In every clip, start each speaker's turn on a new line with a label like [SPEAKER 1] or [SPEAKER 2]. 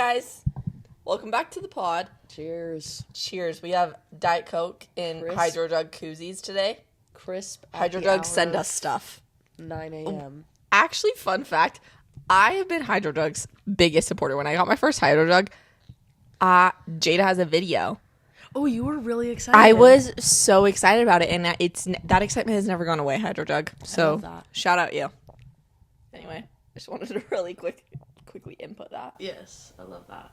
[SPEAKER 1] guys. Welcome back to the pod.
[SPEAKER 2] Cheers.
[SPEAKER 1] Cheers. We have Diet Coke in
[SPEAKER 2] Crisp.
[SPEAKER 1] hydrojug koozies today.
[SPEAKER 2] Crisp.
[SPEAKER 1] Hydrojugs send us stuff.
[SPEAKER 2] 9 a.m.
[SPEAKER 1] Actually, fun fact, I have been Hydrojug's biggest supporter. When I got my first Hydrojug, Jada has a video.
[SPEAKER 2] Oh, you were really excited.
[SPEAKER 1] I was so excited about it, and that excitement has never gone away, Hydrojug. So, shout out you. Anyway, I just wanted to really quickly input that.
[SPEAKER 2] Yes, I love that.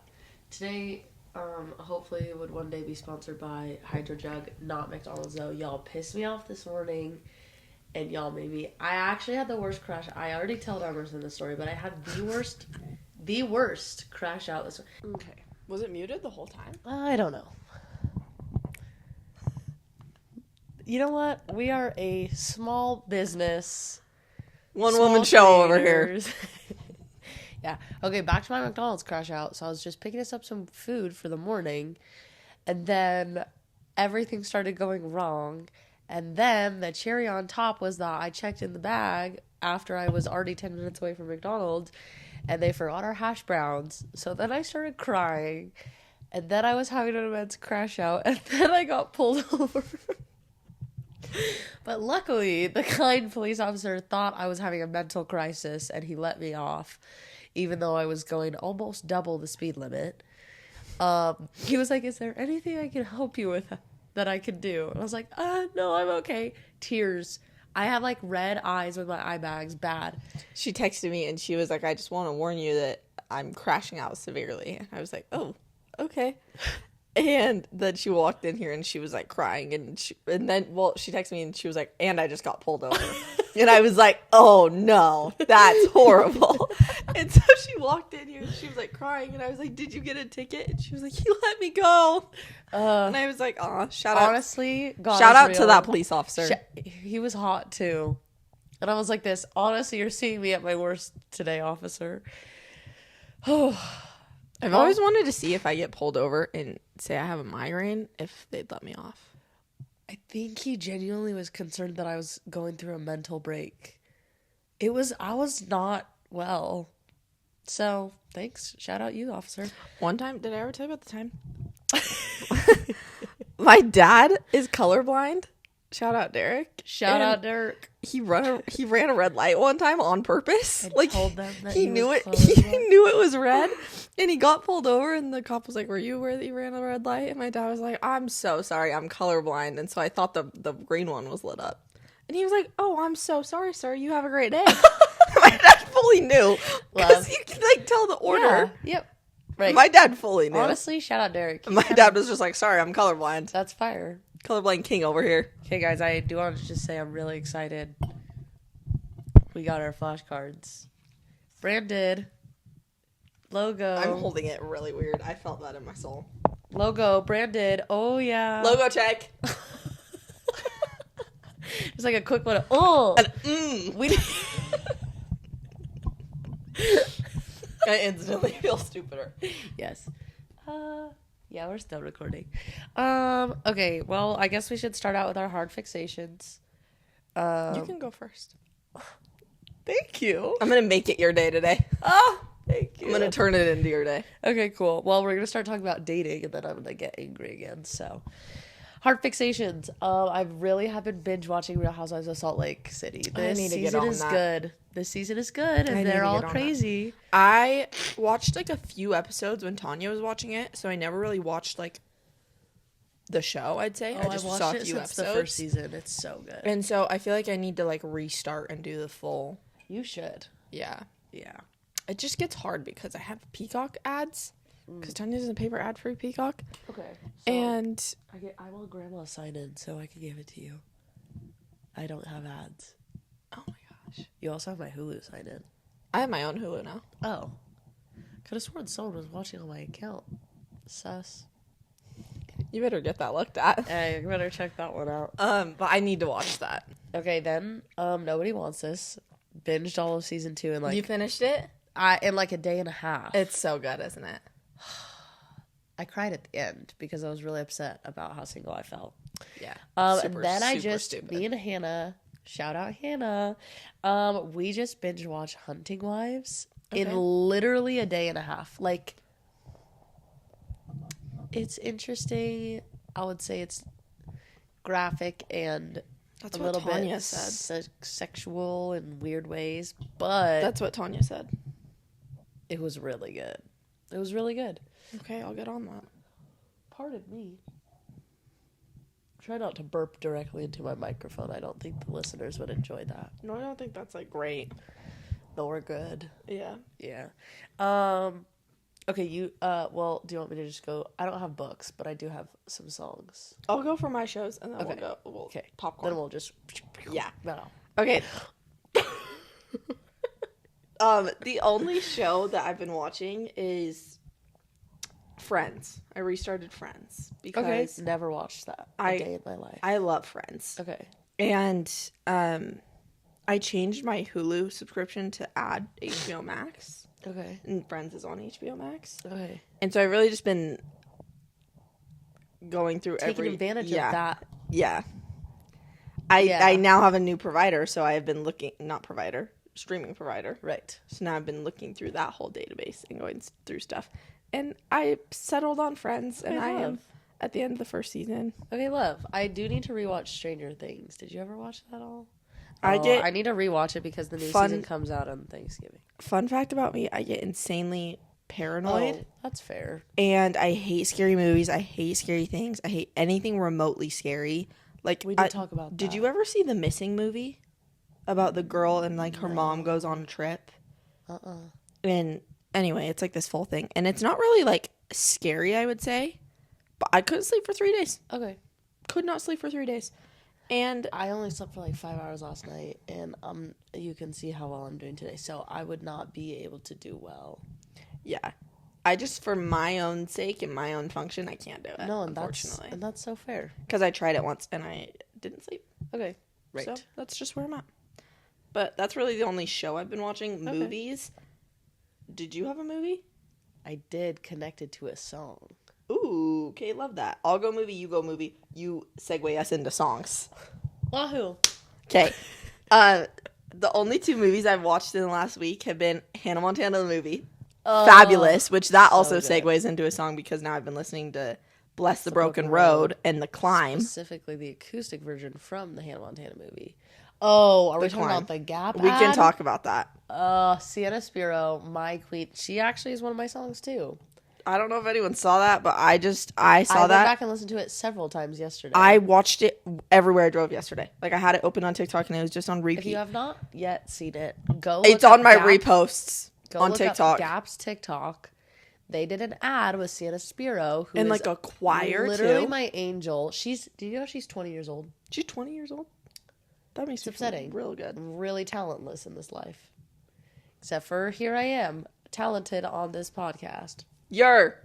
[SPEAKER 2] Today, hopefully would one day be sponsored by Hydrojug, not McDonald's though. Y'all pissed me off this morning, and y'all made me. I actually had the worst crash. I already told Emerson the story, but I had the worst crash out this. Okay.
[SPEAKER 1] Was it muted the whole time?
[SPEAKER 2] I don't know. You know what? We are a small business.
[SPEAKER 1] One woman show over here.
[SPEAKER 2] Yeah. Okay, back to my McDonald's crash out. So I was just picking us up some food for the morning, and then everything started going wrong. And then the cherry on top was that I checked in the bag after I was already 10 minutes away from McDonald's, and they forgot our hash browns. So then I started crying, and then I was having an immense crash out, and then I got pulled over. But luckily, the kind police officer thought I was having a mental crisis, and he let me off, even though I was going almost double the speed limit. He was like, "Is there anything I can help you with that I could do?" And I was like, no, I'm okay. Tears. I have, like, red eyes with my eye bags. Bad.
[SPEAKER 1] She texted me, and she was like, "I just want to warn you that I'm crashing out severely." And I was like, "Oh, okay." And then she walked in here and she was like crying, and she texted me and she was like, "And I just got pulled over." And I was like, "Oh no, that's horrible." And so she walked in here and she was like crying, and I was like, "Did you get a ticket?" And she was like, "He let me go." And I was like, "Aw, shout out to that police officer."
[SPEAKER 2] He was hot too. And I was like this, "Honestly, you're seeing me at my worst today, officer."
[SPEAKER 1] I've always wanted to see if I get pulled over and say I have a migraine, if they'd let me off.
[SPEAKER 2] I think he genuinely was concerned that I was going through a mental break. I was not well. So, thanks. Shout out you, officer.
[SPEAKER 1] One time, did I ever tell you about the time? My dad is colorblind. Shout out Derek.
[SPEAKER 2] Shout out Derek.
[SPEAKER 1] He ran a red light one time on purpose.
[SPEAKER 2] I told them that
[SPEAKER 1] he knew it. He knew it was red, and he got pulled over. And the cop was like, "Were you where you ran a red light?" And my dad was like, "I'm so sorry. I'm colorblind, and so I thought the green one was lit up." And he was like, "Oh, I'm so sorry, sir. You have a great day." My dad fully knew, because you can like tell the order.
[SPEAKER 2] Yeah. Yep. Right.
[SPEAKER 1] My dad fully knew.
[SPEAKER 2] Honestly, shout out Derek.
[SPEAKER 1] My dad was just like, "Sorry, I'm colorblind."
[SPEAKER 2] That's fire.
[SPEAKER 1] Colorblind king over here.
[SPEAKER 2] Okay, guys, I do want to just say I'm really excited. We got our flashcards. Branded. Logo.
[SPEAKER 1] I'm holding it really weird. I felt that in my soul.
[SPEAKER 2] Logo. Branded. Oh, yeah.
[SPEAKER 1] Logo check.
[SPEAKER 2] It's like a quick one. Oh. We
[SPEAKER 1] I instantly feel stupider.
[SPEAKER 2] Yes. Yeah, we're still recording. Okay, well, I guess we should start out with our hard fixations.
[SPEAKER 1] You can go first.
[SPEAKER 2] Thank you.
[SPEAKER 1] I'm going to make it your day today.
[SPEAKER 2] Oh, thank you.
[SPEAKER 1] I'm going to turn it into your day.
[SPEAKER 2] Okay, cool. Well, we're going to start talking about dating, and then I'm going to get angry again, so. Hard fixations. I really have been binge watching Real Housewives of Salt Lake City. This season is good. This season is good, and they're all crazy.
[SPEAKER 1] I watched like a few episodes when Tanya was watching it, so I never really watched like the show, I'd say. I just saw a few episodes.
[SPEAKER 2] The first season. It's so good.
[SPEAKER 1] And so I feel like I need to like restart and do the full.
[SPEAKER 2] You should.
[SPEAKER 1] Yeah.
[SPEAKER 2] Yeah.
[SPEAKER 1] It just gets hard because I have Peacock ads. Because Tanya doesn't pay for ad-free Peacock.
[SPEAKER 2] Okay. So
[SPEAKER 1] and
[SPEAKER 2] I want Grandma sign in so I can give it to you. I don't have ads.
[SPEAKER 1] Oh my gosh.
[SPEAKER 2] You also have my Hulu sign in.
[SPEAKER 1] I have my own Hulu now.
[SPEAKER 2] Oh. Could have sworn someone was watching on my account. Sus.
[SPEAKER 1] You better get that looked at.
[SPEAKER 2] Hey, you better check that one out.
[SPEAKER 1] But I need to watch that.
[SPEAKER 2] Okay, then, Nobody Wants This. Binged all of season 2 in like...
[SPEAKER 1] You finished it?
[SPEAKER 2] In like a day and a half.
[SPEAKER 1] It's so good, isn't it?
[SPEAKER 2] I cried at the end because I was really upset about how single I felt.
[SPEAKER 1] Yeah.
[SPEAKER 2] And then
[SPEAKER 1] stupid.
[SPEAKER 2] me and Hannah, shout out Hannah, we just binge watched Hunting Wives in literally a day and a half. Like, It's interesting. I would say it's graphic and
[SPEAKER 1] That's
[SPEAKER 2] a
[SPEAKER 1] what
[SPEAKER 2] little
[SPEAKER 1] Tanya
[SPEAKER 2] bit
[SPEAKER 1] said.
[SPEAKER 2] sexual in weird ways, but
[SPEAKER 1] That's what Tanya said.
[SPEAKER 2] it was really good. It was really good.
[SPEAKER 1] Okay, I'll get on that.
[SPEAKER 2] Pardon me. Try not to burp directly into my microphone. I don't think the listeners would enjoy that.
[SPEAKER 1] No, I don't think that's like great.
[SPEAKER 2] No, we're good.
[SPEAKER 1] Yeah.
[SPEAKER 2] Yeah. Okay, you well, do you want me to just go? I don't have books, but I do have some songs.
[SPEAKER 1] I'll go for my shows and then
[SPEAKER 2] Okay.
[SPEAKER 1] we'll
[SPEAKER 2] Okay.
[SPEAKER 1] popcorn.
[SPEAKER 2] Then we'll just
[SPEAKER 1] Yeah.
[SPEAKER 2] No.
[SPEAKER 1] Okay. The only show that I've been watching is Friends. I restarted Friends because
[SPEAKER 2] Okay. Never watched that a day in my life.
[SPEAKER 1] I love Friends.
[SPEAKER 2] Okay.
[SPEAKER 1] And I changed my Hulu subscription to add HBO Max.
[SPEAKER 2] Okay.
[SPEAKER 1] And Friends is on HBO Max.
[SPEAKER 2] Okay.
[SPEAKER 1] And so I've really just been going through
[SPEAKER 2] Taking advantage of that.
[SPEAKER 1] Yeah. I now have a new provider, so I have been looking, streaming provider.
[SPEAKER 2] Right.
[SPEAKER 1] So now I've been looking through that whole database and going through stuff. And I settled on Friends, and I am at the end of the first season.
[SPEAKER 2] Okay, love. I do need to rewatch Stranger Things. Did you ever watch that all?
[SPEAKER 1] I
[SPEAKER 2] need to rewatch it because the new season comes out on Thanksgiving.
[SPEAKER 1] Fun fact about me, I get insanely paranoid.
[SPEAKER 2] Oh, that's fair.
[SPEAKER 1] And I hate scary movies. I hate scary things. I hate anything remotely scary. Like,
[SPEAKER 2] We did talk about that.
[SPEAKER 1] Did you ever see The Missing movie? About the girl and, like, her mom goes on a trip. And anyway, it's, like, this full thing. And it's not really, like, scary, I would say. But I couldn't sleep for 3 days.
[SPEAKER 2] Okay.
[SPEAKER 1] Could not sleep for 3 days. And
[SPEAKER 2] I only slept for, like, 5 hours last night. And you can see how well I'm doing today. So I would not be able to do well.
[SPEAKER 1] yeah. I just, for my own sake and my own function, I can't do it,
[SPEAKER 2] No, and
[SPEAKER 1] unfortunately.
[SPEAKER 2] that's so fair.
[SPEAKER 1] Because I tried it once, and I didn't sleep.
[SPEAKER 2] Okay. Right.
[SPEAKER 1] So that's just where I'm at. But that's really the only show I've been watching.
[SPEAKER 2] Okay.
[SPEAKER 1] Movies. Did you have a movie?
[SPEAKER 2] I did, connected to a song.
[SPEAKER 1] Ooh, okay, love that. I'll go movie, you go movie. You segue us into songs.
[SPEAKER 2] Wahoo.
[SPEAKER 1] Okay. The only 2 movies I've watched in the last week have been Hannah Montana the movie, Fabulous, which that also
[SPEAKER 2] good.
[SPEAKER 1] segues into a song because now I've been listening to Bless the Broken Road and The Climb.
[SPEAKER 2] Specifically the acoustic version from the Hannah Montana movie. Oh, are we talking
[SPEAKER 1] Climb.
[SPEAKER 2] about the Gap
[SPEAKER 1] We can
[SPEAKER 2] ad?
[SPEAKER 1] talk about that.
[SPEAKER 2] Sienna Spiro, my queen. She actually is one of my songs too.
[SPEAKER 1] I don't know if anyone saw that, but I saw
[SPEAKER 2] I went
[SPEAKER 1] that.
[SPEAKER 2] back and listened to it several times yesterday.
[SPEAKER 1] I watched it everywhere I drove yesterday. Like, I had it open on TikTok, and it was just on repeat.
[SPEAKER 2] If you have not yet seen it, go
[SPEAKER 1] It's
[SPEAKER 2] look
[SPEAKER 1] on
[SPEAKER 2] up
[SPEAKER 1] my
[SPEAKER 2] Gap.
[SPEAKER 1] reposts
[SPEAKER 2] Go
[SPEAKER 1] on
[SPEAKER 2] look up
[SPEAKER 1] TikTok.
[SPEAKER 2] Gap's TikTok. They did an ad with Sienna Spiro, who
[SPEAKER 1] And,
[SPEAKER 2] is
[SPEAKER 1] like, a choir,
[SPEAKER 2] literally
[SPEAKER 1] too.
[SPEAKER 2] my angel. Do you know she's 20 years old?
[SPEAKER 1] She's 20 years old? That makes
[SPEAKER 2] It's
[SPEAKER 1] me feel
[SPEAKER 2] upsetting.
[SPEAKER 1] real good.
[SPEAKER 2] I'm really talentless in this life. Except for here I am, talented on this podcast. It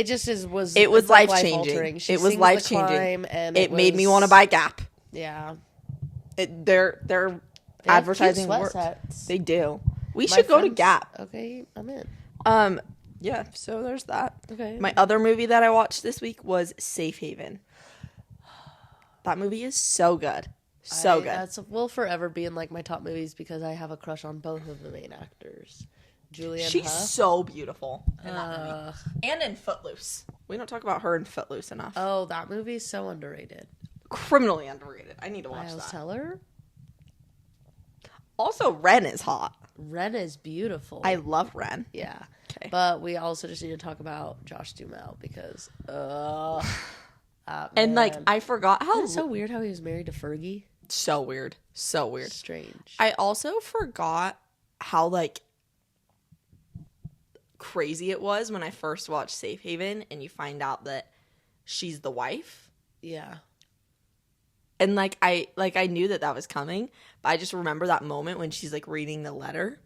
[SPEAKER 2] just was
[SPEAKER 1] life changing.
[SPEAKER 2] life-altering. She
[SPEAKER 1] It was
[SPEAKER 2] sings
[SPEAKER 1] life
[SPEAKER 2] The Climb,
[SPEAKER 1] changing.
[SPEAKER 2] and
[SPEAKER 1] It made me want to buy Gap.
[SPEAKER 2] Yeah.
[SPEAKER 1] Their
[SPEAKER 2] They have
[SPEAKER 1] advertising
[SPEAKER 2] cute
[SPEAKER 1] works.
[SPEAKER 2] sweatsets.
[SPEAKER 1] They do. We
[SPEAKER 2] My
[SPEAKER 1] should go to
[SPEAKER 2] friends-
[SPEAKER 1] Gap.
[SPEAKER 2] Okay, I'm in.
[SPEAKER 1] Yeah, so there's that.
[SPEAKER 2] Okay.
[SPEAKER 1] My other movie that I watched this week was Safe Haven. That movie is so good. So good.
[SPEAKER 2] That will forever be in like my top movies because I have a crush on both of the main actors. Julianne
[SPEAKER 1] She's
[SPEAKER 2] Hough.
[SPEAKER 1] so beautiful in that movie. And in Footloose. We don't talk about her in Footloose enough.
[SPEAKER 2] Oh, that movie is so underrated.
[SPEAKER 1] Criminally underrated. I need to watch
[SPEAKER 2] Miles
[SPEAKER 1] that.
[SPEAKER 2] Teller.
[SPEAKER 1] Also, Ren is hot.
[SPEAKER 2] Ren is beautiful.
[SPEAKER 1] I love Ren.
[SPEAKER 2] Yeah.
[SPEAKER 1] Okay.
[SPEAKER 2] But we also just need to talk about Josh Duhamel because
[SPEAKER 1] And, like,
[SPEAKER 2] man.
[SPEAKER 1] I forgot how...
[SPEAKER 2] It's so weird how he was married to Fergie.
[SPEAKER 1] So weird. So weird.
[SPEAKER 2] Strange.
[SPEAKER 1] I also forgot how, like, crazy it was when I first watched Safe Haven and you find out that she's the wife.
[SPEAKER 2] Yeah.
[SPEAKER 1] And, I knew that was coming, but I just remember that moment when she's, like, reading the letter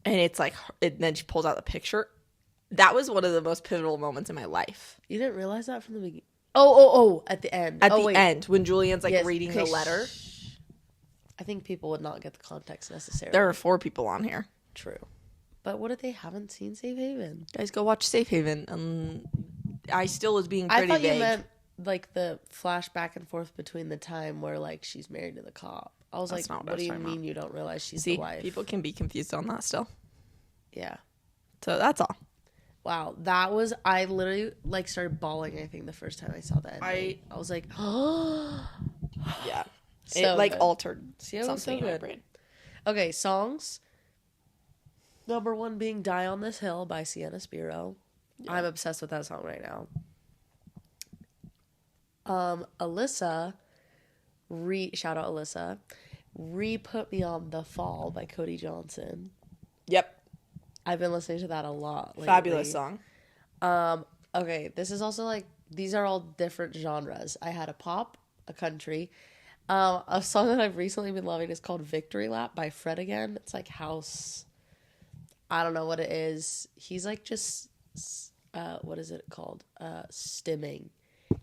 [SPEAKER 1] and it's, like, and then she pulls out the picture. That was one of the most pivotal moments in my life.
[SPEAKER 2] You didn't realize that from the beginning? Oh, at the end.
[SPEAKER 1] At the end, when Julian's, like,
[SPEAKER 2] Yes,
[SPEAKER 1] reading
[SPEAKER 2] okay,
[SPEAKER 1] the letter.
[SPEAKER 2] I think people would not get the context necessarily.
[SPEAKER 1] There are 4 people on here.
[SPEAKER 2] True. But what if they haven't seen Safe Haven?
[SPEAKER 1] Guys, go watch Safe Haven. I still was being
[SPEAKER 2] I
[SPEAKER 1] pretty
[SPEAKER 2] thought
[SPEAKER 1] vague.
[SPEAKER 2] you meant like the flash back and forth between the time where like she's married to the cop. I was
[SPEAKER 1] That's
[SPEAKER 2] like,
[SPEAKER 1] not what I
[SPEAKER 2] what
[SPEAKER 1] was
[SPEAKER 2] do you
[SPEAKER 1] talking
[SPEAKER 2] mean
[SPEAKER 1] about.
[SPEAKER 2] you don't realize she's
[SPEAKER 1] See,
[SPEAKER 2] the wife?
[SPEAKER 1] people can be confused on that still.
[SPEAKER 2] Yeah.
[SPEAKER 1] So that's all.
[SPEAKER 2] Wow, I literally like started bawling, I think, the first time I saw that. I was like, oh.
[SPEAKER 1] Yeah.
[SPEAKER 2] So
[SPEAKER 1] it like
[SPEAKER 2] good.
[SPEAKER 1] altered
[SPEAKER 2] See,
[SPEAKER 1] something
[SPEAKER 2] so
[SPEAKER 1] in my
[SPEAKER 2] good.
[SPEAKER 1] brain.
[SPEAKER 2] Okay, songs. Number 1 being Die on This Hill by Sienna Spiro. Yeah. I'm obsessed with that song right now. Alyssa, shout out Alyssa, Put Me on the Fall by Cody Johnson.
[SPEAKER 1] Yep.
[SPEAKER 2] I've been listening to that a lot lately.
[SPEAKER 1] Fabulous song.
[SPEAKER 2] Okay, this is also like, these are all different genres. I had a pop, a country. A song that I've recently been loving is called Victory Lap by Fred again. It's like house. I don't know what it is. He's like just, what is it called? Stimming.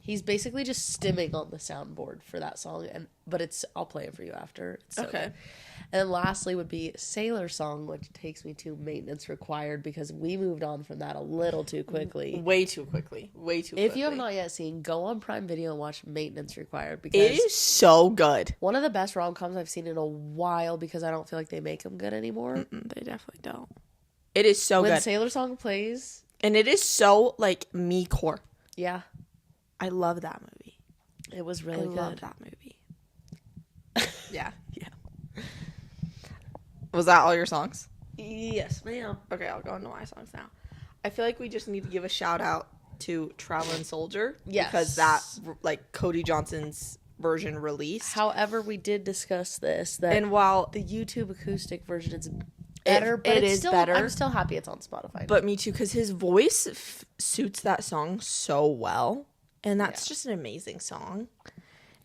[SPEAKER 2] He's basically just stimming on the soundboard for that song, but I'll play it for you after. It's so
[SPEAKER 1] okay.
[SPEAKER 2] Good. And then lastly would be Sailor Song, which takes me to Maintenance Required because we moved on from that a little too quickly.
[SPEAKER 1] Way too quickly.
[SPEAKER 2] If you have not yet seen, go on Prime Video and watch Maintenance Required because
[SPEAKER 1] it is so good.
[SPEAKER 2] One of the best rom-coms I've seen in a while because I don't feel like they make them good anymore.
[SPEAKER 1] They definitely don't. It is so good.
[SPEAKER 2] When Sailor Song plays.
[SPEAKER 1] And it is so like me core.
[SPEAKER 2] Yeah.
[SPEAKER 1] I love that movie.
[SPEAKER 2] It was really good. I love
[SPEAKER 1] that movie. Yeah. Was that all your songs?
[SPEAKER 2] Yes, ma'am.
[SPEAKER 1] Okay, I'll go into my songs now. I feel like we just need to give a shout out to Traveling Soldier.
[SPEAKER 2] Yes.
[SPEAKER 1] Because that, like, Cody Johnson's version released.
[SPEAKER 2] However, we did discuss this.
[SPEAKER 1] And while
[SPEAKER 2] the YouTube acoustic version is better, but it's still better. I'm still happy it's on Spotify.
[SPEAKER 1] But me too, because his voice suits that song so well. And that's just an amazing song.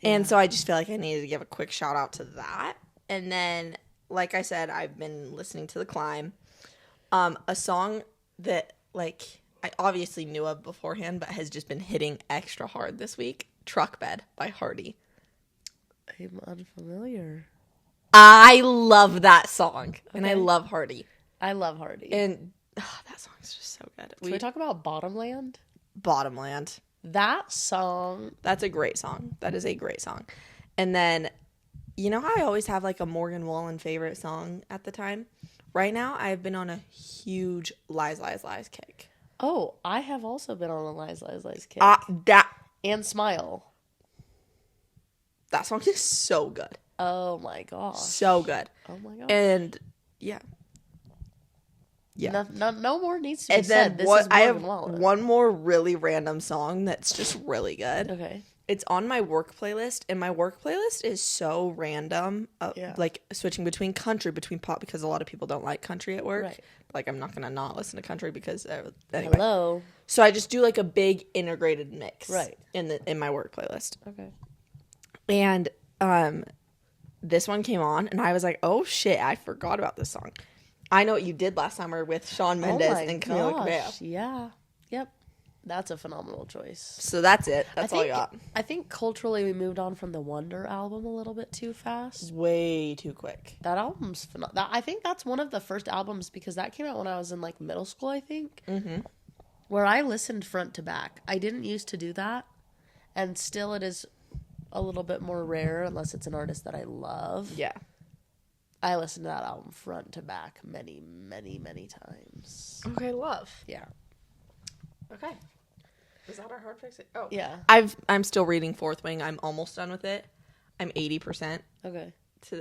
[SPEAKER 1] And so I just feel like I needed to give a quick shout out to that. And then, like I said, I've been listening to The Climb. A song that, like, I obviously knew of beforehand, but has just been hitting extra hard this week. Truck Bed by Hardy.
[SPEAKER 2] I'm unfamiliar.
[SPEAKER 1] I love that song. Okay. And I love Hardy.
[SPEAKER 2] I love Hardy.
[SPEAKER 1] And that song is just so good.
[SPEAKER 2] Can we talk about Bottomland?
[SPEAKER 1] Bottomland.
[SPEAKER 2] That song.
[SPEAKER 1] That's a great song. That is a great song. And then, you know how I always have like a Morgan Wallen favorite song at the time? Right now, I've been on a huge Lies, Lies, Lies kick.
[SPEAKER 2] Oh, I have also been on a Lies, Lies, Lies kick.
[SPEAKER 1] And
[SPEAKER 2] Smile.
[SPEAKER 1] That song is so good.
[SPEAKER 2] Oh my gosh.
[SPEAKER 1] So good.
[SPEAKER 2] Oh my gosh.
[SPEAKER 1] And yeah.
[SPEAKER 2] Yeah. No more needs to be said. This is
[SPEAKER 1] I have
[SPEAKER 2] Wallen.
[SPEAKER 1] one more really random song that's just really good.
[SPEAKER 2] Okay.
[SPEAKER 1] It's on my work playlist, and my work playlist is so random. Like switching between country, between pop, because a lot of people don't like country at work. Right. Like I'm not gonna not listen to country because anyway.
[SPEAKER 2] Hello.
[SPEAKER 1] So I just do like a big integrated mix.
[SPEAKER 2] Right.
[SPEAKER 1] In my work playlist.
[SPEAKER 2] Okay.
[SPEAKER 1] And this one came on, and I was like, oh shit, I forgot about this song. I Know What You Did Last Summer with Shawn Mendes and Camila Cabello.
[SPEAKER 2] Yeah. Yep. That's a phenomenal choice.
[SPEAKER 1] So that's it. That's all I got.
[SPEAKER 2] I think culturally we moved on from the Wonder album a little bit too fast.
[SPEAKER 1] Way too quick.
[SPEAKER 2] That album's phenomenal. I think that's one of the first albums because that came out when I was in like middle school, I think. Mm-hmm. Where I listened front to back. I didn't used to do that. And still it is a little bit more rare unless it's an artist that I love.
[SPEAKER 1] Yeah.
[SPEAKER 2] I listened to that album front to back many, many, many times.
[SPEAKER 1] Okay, love.
[SPEAKER 2] Yeah.
[SPEAKER 1] Okay. Is that our hard fix? Oh.
[SPEAKER 2] Yeah.
[SPEAKER 1] I'm still reading Fourth Wing. I'm almost done with it. I'm 80%.
[SPEAKER 2] Okay.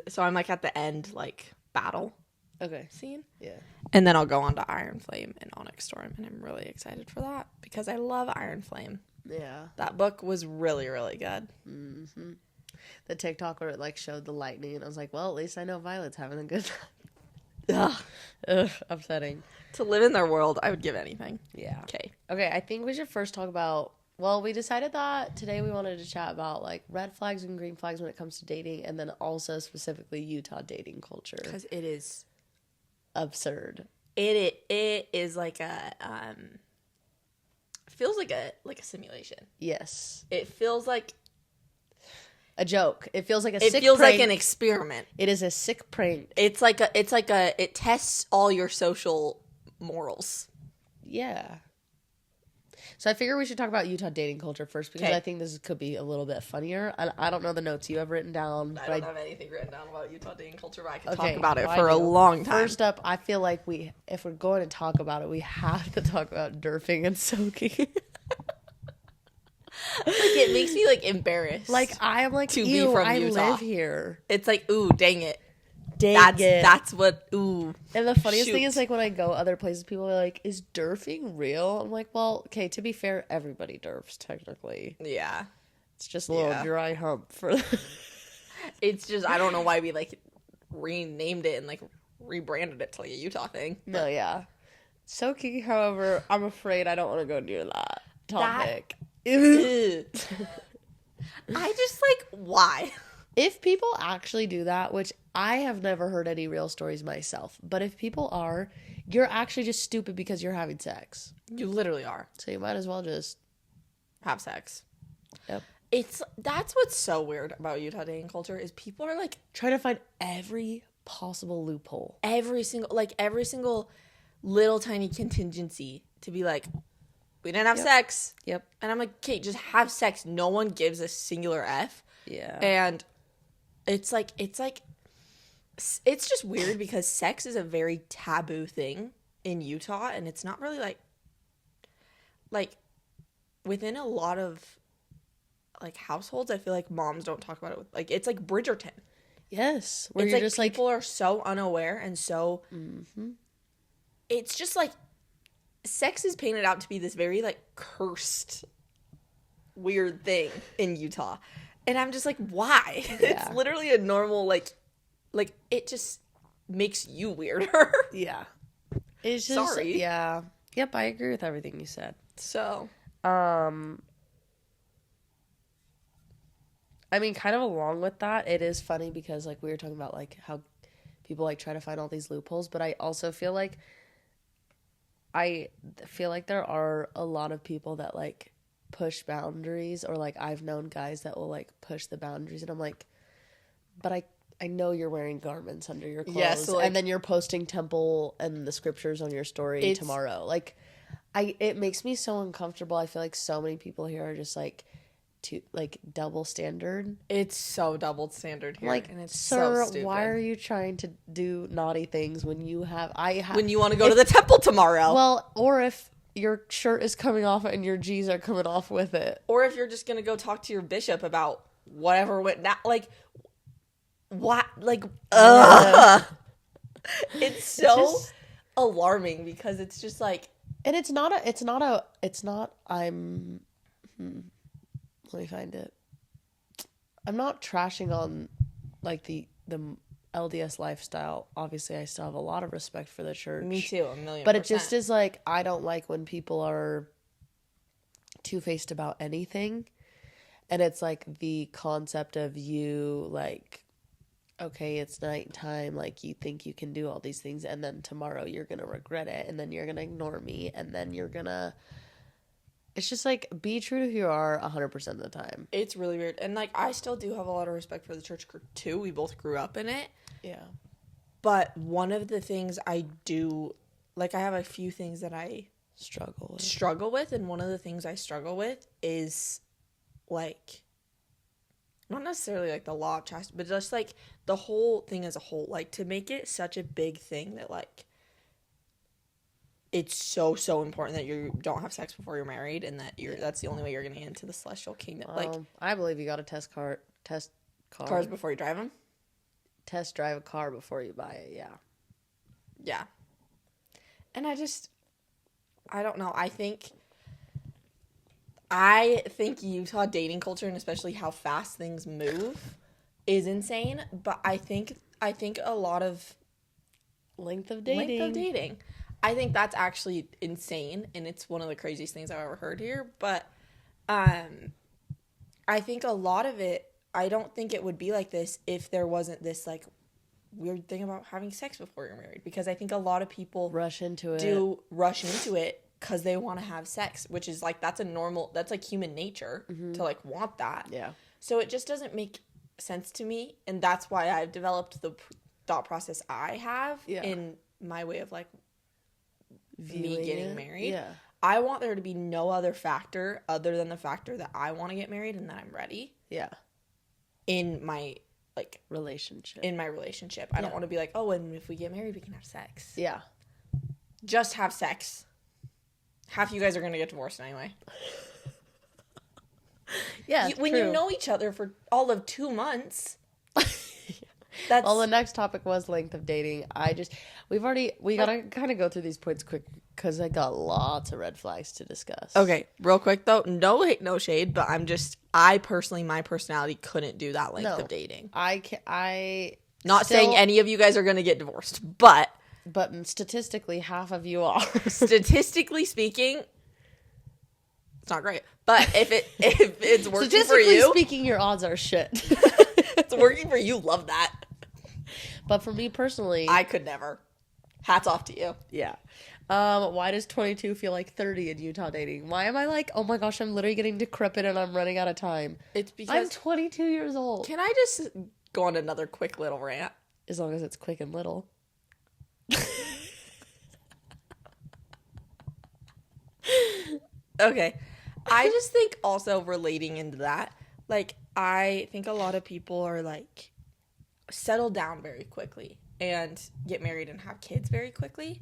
[SPEAKER 1] So I'm like at the end, like, battle.
[SPEAKER 2] Okay.
[SPEAKER 1] Scene.
[SPEAKER 2] Yeah.
[SPEAKER 1] And then I'll go on to Iron Flame and Onyx Storm, and I'm really excited for that because I love Iron Flame.
[SPEAKER 2] Yeah.
[SPEAKER 1] That book was really, really good.
[SPEAKER 2] Mm-hmm. The TikTok where it like showed the lightning, and I was like, well, at least I know Violet's having a good time. Ugh, upsetting.
[SPEAKER 1] To live in their world, I would give anything.
[SPEAKER 2] Yeah.
[SPEAKER 1] Okay,
[SPEAKER 2] I think we should first talk about, well, we decided that today we wanted to chat about like red flags and green flags when it comes to dating, and then also specifically Utah dating culture.
[SPEAKER 1] Because it is
[SPEAKER 2] absurd.
[SPEAKER 1] It is like a feels like a simulation.
[SPEAKER 2] Yes.
[SPEAKER 1] It feels like
[SPEAKER 2] a joke. It feels like
[SPEAKER 1] it feels prank. Like an experiment.
[SPEAKER 2] It is a sick prank.
[SPEAKER 1] It tests all your social morals.
[SPEAKER 2] Yeah. So I figure we should talk about Utah dating culture first because
[SPEAKER 1] Okay.
[SPEAKER 2] I think this could be a little bit funnier. I don't know the notes you have written down.
[SPEAKER 1] I
[SPEAKER 2] but
[SPEAKER 1] don't have anything written down about Utah dating culture, but I can
[SPEAKER 2] Okay,
[SPEAKER 1] talk about it
[SPEAKER 2] well, I
[SPEAKER 1] for a
[SPEAKER 2] do.
[SPEAKER 1] long time.
[SPEAKER 2] First up, I feel like if we're going to talk about it, we have to talk about derping and soaking.
[SPEAKER 1] Like, it makes me, like, embarrassed.
[SPEAKER 2] Like, I am like,
[SPEAKER 1] To be
[SPEAKER 2] ew,
[SPEAKER 1] from
[SPEAKER 2] I
[SPEAKER 1] Utah.
[SPEAKER 2] live here.
[SPEAKER 1] It's like, ooh, dang it.
[SPEAKER 2] Dang it.
[SPEAKER 1] That's what, ooh.
[SPEAKER 2] And the funniest thing
[SPEAKER 1] shoot.
[SPEAKER 2] is, like, when I go other places, people are like, is derping real? I'm like, well, okay, to be fair, everybody derps, technically.
[SPEAKER 1] Yeah.
[SPEAKER 2] It's just a little dry hump for...
[SPEAKER 1] It's just, I don't know why we, like, renamed it and, like, rebranded it to, like, a Utah thing.
[SPEAKER 2] No, yeah. Soaking, however, I'm afraid I don't want to go near that topic.
[SPEAKER 1] Ew. I just, like, why?
[SPEAKER 2] If people actually do that, which I have never heard any real stories myself, but if people are, you're actually just stupid because you're having sex.
[SPEAKER 1] You literally are.
[SPEAKER 2] So you might as well just
[SPEAKER 1] Have sex.
[SPEAKER 2] Yep.
[SPEAKER 1] That's what's so weird about Utah dating culture is people are, like,
[SPEAKER 2] try to find every possible loophole.
[SPEAKER 1] every single little tiny contingency to be like, we didn't have sex.
[SPEAKER 2] Yep.
[SPEAKER 1] And I'm like, okay, just have sex. No one gives a singular F.
[SPEAKER 2] Yeah.
[SPEAKER 1] And it's just weird because sex is a very taboo thing in Utah, and it's not really like within a lot of, like, households, I feel like moms don't talk about it. Like, it's like Bridgerton.
[SPEAKER 2] Yes. Where
[SPEAKER 1] It's
[SPEAKER 2] you're
[SPEAKER 1] like
[SPEAKER 2] just like,
[SPEAKER 1] people are so unaware and so it's just like sex is painted out to be this very, like, cursed weird thing in Utah. And I'm just like, why?
[SPEAKER 2] Yeah.
[SPEAKER 1] It's literally a normal, like it just makes you weirder.
[SPEAKER 2] yeah. It's just,
[SPEAKER 1] Sorry.
[SPEAKER 2] yeah. Yep, I agree with everything you said.
[SPEAKER 1] So,
[SPEAKER 2] I mean, kind of along with that, it is funny because, like, we were talking about, like, how people, like, try to find all these loopholes, but I also feel like there are a lot of people that, like, push boundaries, or, like, I've known guys that will, like, push the boundaries, and I'm like, but I know you're wearing garments under your clothes,
[SPEAKER 1] Yeah, so, like,
[SPEAKER 2] and then you're posting temple and the scriptures on your story tomorrow. Like, it makes me so uncomfortable. I feel like so many people here are just, like, double standard.
[SPEAKER 1] it's so double standard here.
[SPEAKER 2] Like,
[SPEAKER 1] and it's
[SPEAKER 2] sir,
[SPEAKER 1] so stupid.
[SPEAKER 2] why are you trying to do naughty things when you have...
[SPEAKER 1] when you want to go to the temple tomorrow?
[SPEAKER 2] Well, or if your shirt is coming off and your G's are coming off with it.
[SPEAKER 1] Or if you're just going to go talk to your bishop about whatever went down. Like, what? Like, It's so alarming because it's just like...
[SPEAKER 2] And let me find it. I'm not trashing on, like, the LDS lifestyle. Obviously, I still have a lot of respect for the church.
[SPEAKER 1] Me too, 1,000,000%.
[SPEAKER 2] But it just is like, I don't like when people are two-faced about anything. And it's like the concept of you, like, okay, it's nighttime, like, you think you can do all these things, and then tomorrow you're gonna regret it, and then you're gonna ignore me, and then you're gonna... It's just like, be true to who you are 100% of the time.
[SPEAKER 1] It's really weird. And, like, I still do have a lot of respect for the church too. We both grew up in it.
[SPEAKER 2] Yeah.
[SPEAKER 1] But one of the things I do, like, I have a few things that I struggle with, and one of the things I struggle with is, like, not necessarily, like, the law of chastity, but just, like, the whole thing as a whole. Like, to make it such a big thing that, like, it's so, so important that you don't have sex before you're married, and that that's the only way you're going to get into the celestial kingdom. Like,
[SPEAKER 2] I believe you got to test
[SPEAKER 1] cars before you drive them.
[SPEAKER 2] Test drive a car before you buy it. Yeah.
[SPEAKER 1] Yeah. And I don't know. I think Utah dating culture, and especially how fast things move, is insane. But I think a lot of
[SPEAKER 2] Length of dating.
[SPEAKER 1] I think that's actually insane, and it's one of the craziest things I've ever heard here. But I think a lot of it, I don't think it would be like this if there wasn't this, like, weird thing about having sex before you're married. Because I think a lot of people
[SPEAKER 2] rush into
[SPEAKER 1] it because they want to have sex, which is, like, that's like human nature to, like, want that.
[SPEAKER 2] Yeah.
[SPEAKER 1] So it just doesn't make sense to me, and that's why I've developed the thought process I have in my way of, like, me getting married.
[SPEAKER 2] Yeah.
[SPEAKER 1] I want there to be no other factor other than the factor that I want to get married and that I'm ready.
[SPEAKER 2] Yeah.
[SPEAKER 1] In my, like...
[SPEAKER 2] relationship.
[SPEAKER 1] In my relationship. I don't want to be like, oh, and if we get married, we can have sex.
[SPEAKER 2] Yeah.
[SPEAKER 1] Just have sex. Half you guys are going to get divorced anyway.
[SPEAKER 2] Yeah,
[SPEAKER 1] when you know each other for all of 2 months...
[SPEAKER 2] That's... Well, the next topic was length of dating. We gotta kind of go through these points quick because I got lots of red flags to discuss.
[SPEAKER 1] Okay, real quick though, no shade, but I personally, my personality couldn't do that length of dating. Not saying any of you guys are gonna get divorced, but
[SPEAKER 2] statistically, half of you are.
[SPEAKER 1] Statistically speaking, it's not great. But if it's working for you,
[SPEAKER 2] statistically speaking, your odds are shit.
[SPEAKER 1] It's working for you. Love that.
[SPEAKER 2] But for me personally,
[SPEAKER 1] I could never. Hats off to you.
[SPEAKER 2] Yeah. Why does 22 feel like 30 in Utah dating? Why am I like, oh my gosh, I'm literally getting decrepit and I'm running out of time?
[SPEAKER 1] It's because
[SPEAKER 2] I'm 22 years old.
[SPEAKER 1] Can I just go on another quick little rant?
[SPEAKER 2] As long as it's quick and little.
[SPEAKER 1] Okay. I just think also relating into that, like, I think a lot of people are like settle down very quickly and get married and have kids very quickly.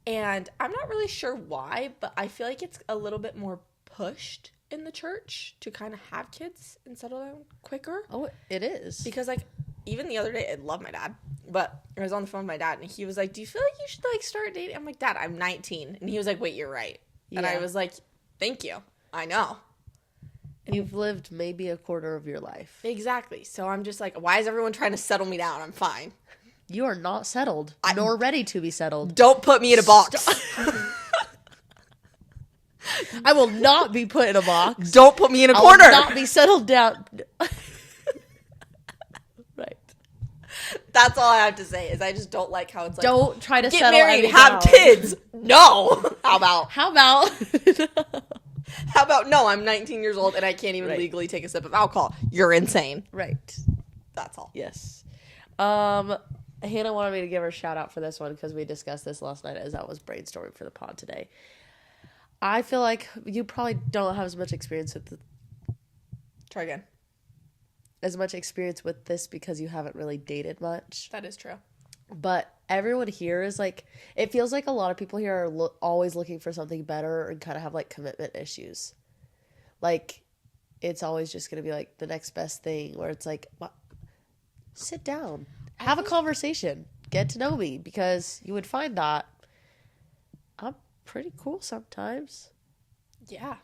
[SPEAKER 1] And I'm not really sure why, but I feel like it's a little bit more pushed in the church to kind of have kids and settle down quicker.
[SPEAKER 2] Oh, it is.
[SPEAKER 1] Because, like, even the other day, I love my dad, but I was on the phone with my dad, and he was like, do you feel like you should, like, start dating? I'm like, Dad, I'm 19. And he was like, wait, you're right. Yeah. And I was like, thank you. I know.
[SPEAKER 2] You've lived maybe a quarter of your life.
[SPEAKER 1] Exactly. So I'm just like, why is everyone trying to settle me down? I'm fine.
[SPEAKER 2] You are not settled, nor ready to be settled.
[SPEAKER 1] Don't put me in a box.
[SPEAKER 2] I will not be put in a box.
[SPEAKER 1] Don't put me in a corner.
[SPEAKER 2] I will not be settled down. Right.
[SPEAKER 1] That's all I have to say is I just don't like how it's like,
[SPEAKER 2] don't try to
[SPEAKER 1] get
[SPEAKER 2] settle
[SPEAKER 1] married, have kids. No. How about? How about, no, I'm 19 years old and I can't even legally take a sip of alcohol. You're insane.
[SPEAKER 2] Right.
[SPEAKER 1] That's all.
[SPEAKER 2] Yes. Hannah wanted me to give her a shout out for this one because we discussed this last night as I was brainstorming for the pod today. I feel like you probably don't have as much experience with
[SPEAKER 1] Try again.
[SPEAKER 2] As much experience with this because you haven't really dated much.
[SPEAKER 1] That is true.
[SPEAKER 2] But everyone here is like, it feels like a lot of people here are always looking for something better and kind of have like commitment issues. Like, it's always just going to be like the next best thing where it's like, well, sit down, have a conversation, get to know me, because you would find that I'm pretty cool sometimes.
[SPEAKER 1] Yeah.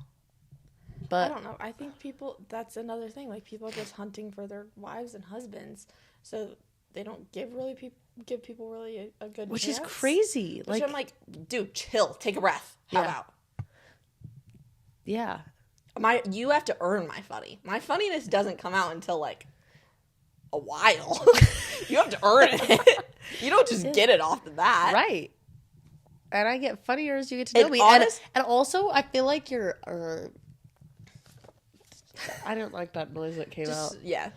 [SPEAKER 2] But
[SPEAKER 1] I don't know. I think people, that's another thing. Like, people are just hunting for their wives and husbands. So they don't give people really a good
[SPEAKER 2] which
[SPEAKER 1] chance.
[SPEAKER 2] Is crazy.
[SPEAKER 1] Which I'm like, dude, chill, take a breath. How about?
[SPEAKER 2] Yeah.
[SPEAKER 1] You have to earn my funny. My funniness doesn't come out until like a while. You have to earn it. You don't just get it off the bat.
[SPEAKER 2] Right. And I get funnier as you get to know me. And also, I feel like you're... I didn't like that noise that came out.
[SPEAKER 1] Yeah.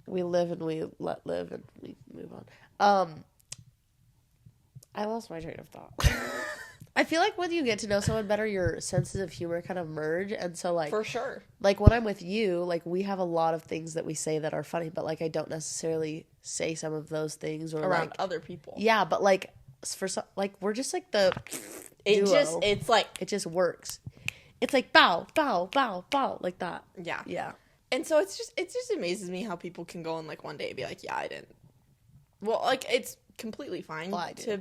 [SPEAKER 2] We live and we let live and we move on. I lost my train of thought. I feel like when you get to know someone better, your senses of humor kind of merge. And so, like...
[SPEAKER 1] For sure.
[SPEAKER 2] Like, when I'm with you, like, we have a lot of things that we say that are funny, but, like, I don't necessarily say some of those things. Or
[SPEAKER 1] around
[SPEAKER 2] like,
[SPEAKER 1] other people.
[SPEAKER 2] Yeah, but, like, for some... Like, we're just, like, the duo.
[SPEAKER 1] It's like...
[SPEAKER 2] It just works. It's like, bow, bow, bow, bow, like that.
[SPEAKER 1] Yeah.
[SPEAKER 2] Yeah.
[SPEAKER 1] And so it just amazes me how people can go on, like, one day and be like, yeah, I didn't. Well, like, it's completely fine to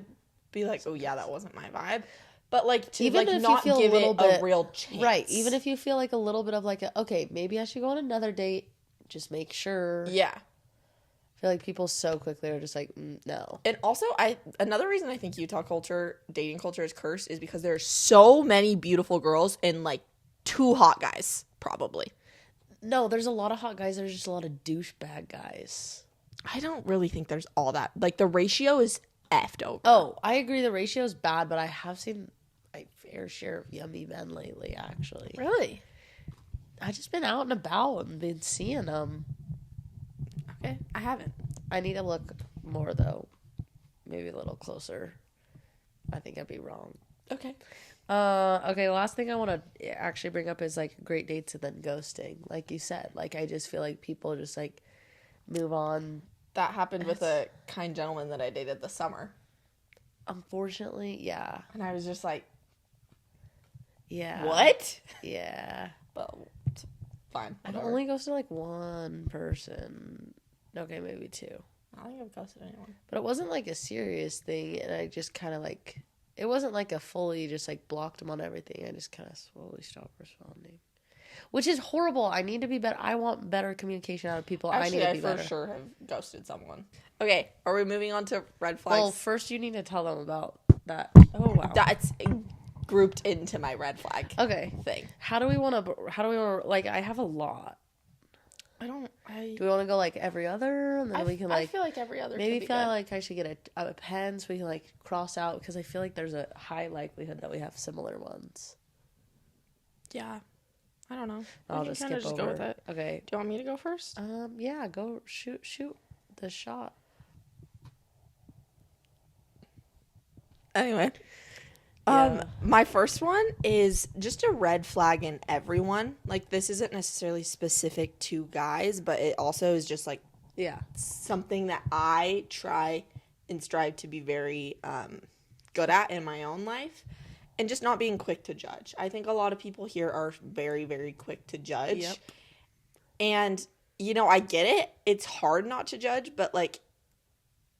[SPEAKER 1] be like, oh, yeah, that wasn't my vibe. But, like, to, even like, if not you feel give a real chance.
[SPEAKER 2] Right. Even if you feel like a little bit of, like, okay, maybe I should go on another date. Just make sure.
[SPEAKER 1] Yeah.
[SPEAKER 2] I feel like people so quickly are just like, no.
[SPEAKER 1] And also, another reason I think Utah dating culture is cursed is because there's so many beautiful girls and, like, 2 hot guys, probably.
[SPEAKER 2] No, there's a lot of hot guys. There's just a lot of douchebag guys.
[SPEAKER 1] I don't really think there's all that. Like, the ratio is effed over.
[SPEAKER 2] Oh, I agree the ratio is bad, but I have seen my fair share of yummy men lately, actually.
[SPEAKER 1] Really?
[SPEAKER 2] I just been out and about and been seeing them.
[SPEAKER 1] Okay, I haven't.
[SPEAKER 2] I need to look more, though. Maybe a little closer. I think I'd be wrong.
[SPEAKER 1] Okay.
[SPEAKER 2] Okay, last thing I want to actually bring up is, like, great dates and then ghosting. Like you said, like, I just feel like people just, like, move on.
[SPEAKER 1] That happened with a kind gentleman that I dated this summer.
[SPEAKER 2] Unfortunately, yeah.
[SPEAKER 1] And I was just like,
[SPEAKER 2] Yeah.
[SPEAKER 1] what?
[SPEAKER 2] Yeah.
[SPEAKER 1] Well, it's fine.
[SPEAKER 2] I've
[SPEAKER 1] Whatever.
[SPEAKER 2] only ghosted, like, one person. Okay, maybe two.
[SPEAKER 1] I don't think I've ghosted anyone.
[SPEAKER 2] But it wasn't, like, a serious thing, and I just kind of, like... It wasn't, like, a fully just, like, blocked him on everything. I just kind of slowly stopped responding. Which is horrible. I need to be better. I want better communication out of people.
[SPEAKER 1] Actually,
[SPEAKER 2] I need to be better.
[SPEAKER 1] for sure have ghosted someone. Okay, are we moving on to red flags?
[SPEAKER 2] Well, first you need to tell them about that. Oh, wow.
[SPEAKER 1] That's grouped into my red flag thing.
[SPEAKER 2] How do we want to, like, I have a lot. Do we want to go, like, every other? And then we can, like...
[SPEAKER 1] I feel like every other
[SPEAKER 2] maybe
[SPEAKER 1] could be
[SPEAKER 2] feel
[SPEAKER 1] good.
[SPEAKER 2] like I should get a pen so we can, like, cross out, because I feel like there's a high likelihood that we have similar ones.
[SPEAKER 1] Yeah. I don't know.
[SPEAKER 2] I'll just skip over.
[SPEAKER 1] Go with it.
[SPEAKER 2] Okay.
[SPEAKER 1] Do you want me to go first?
[SPEAKER 2] Yeah, go shoot the shot.
[SPEAKER 1] Anyway. My first one is just a red flag in everyone. Like, this isn't necessarily specific to guys, but it also is just, like, something that I try and strive to be very good at in my own life. And just not being quick to judge. I think a lot of people here are very, very quick to judge.
[SPEAKER 2] Yep.
[SPEAKER 1] And, you know, I get it. It's hard not to judge, but, like,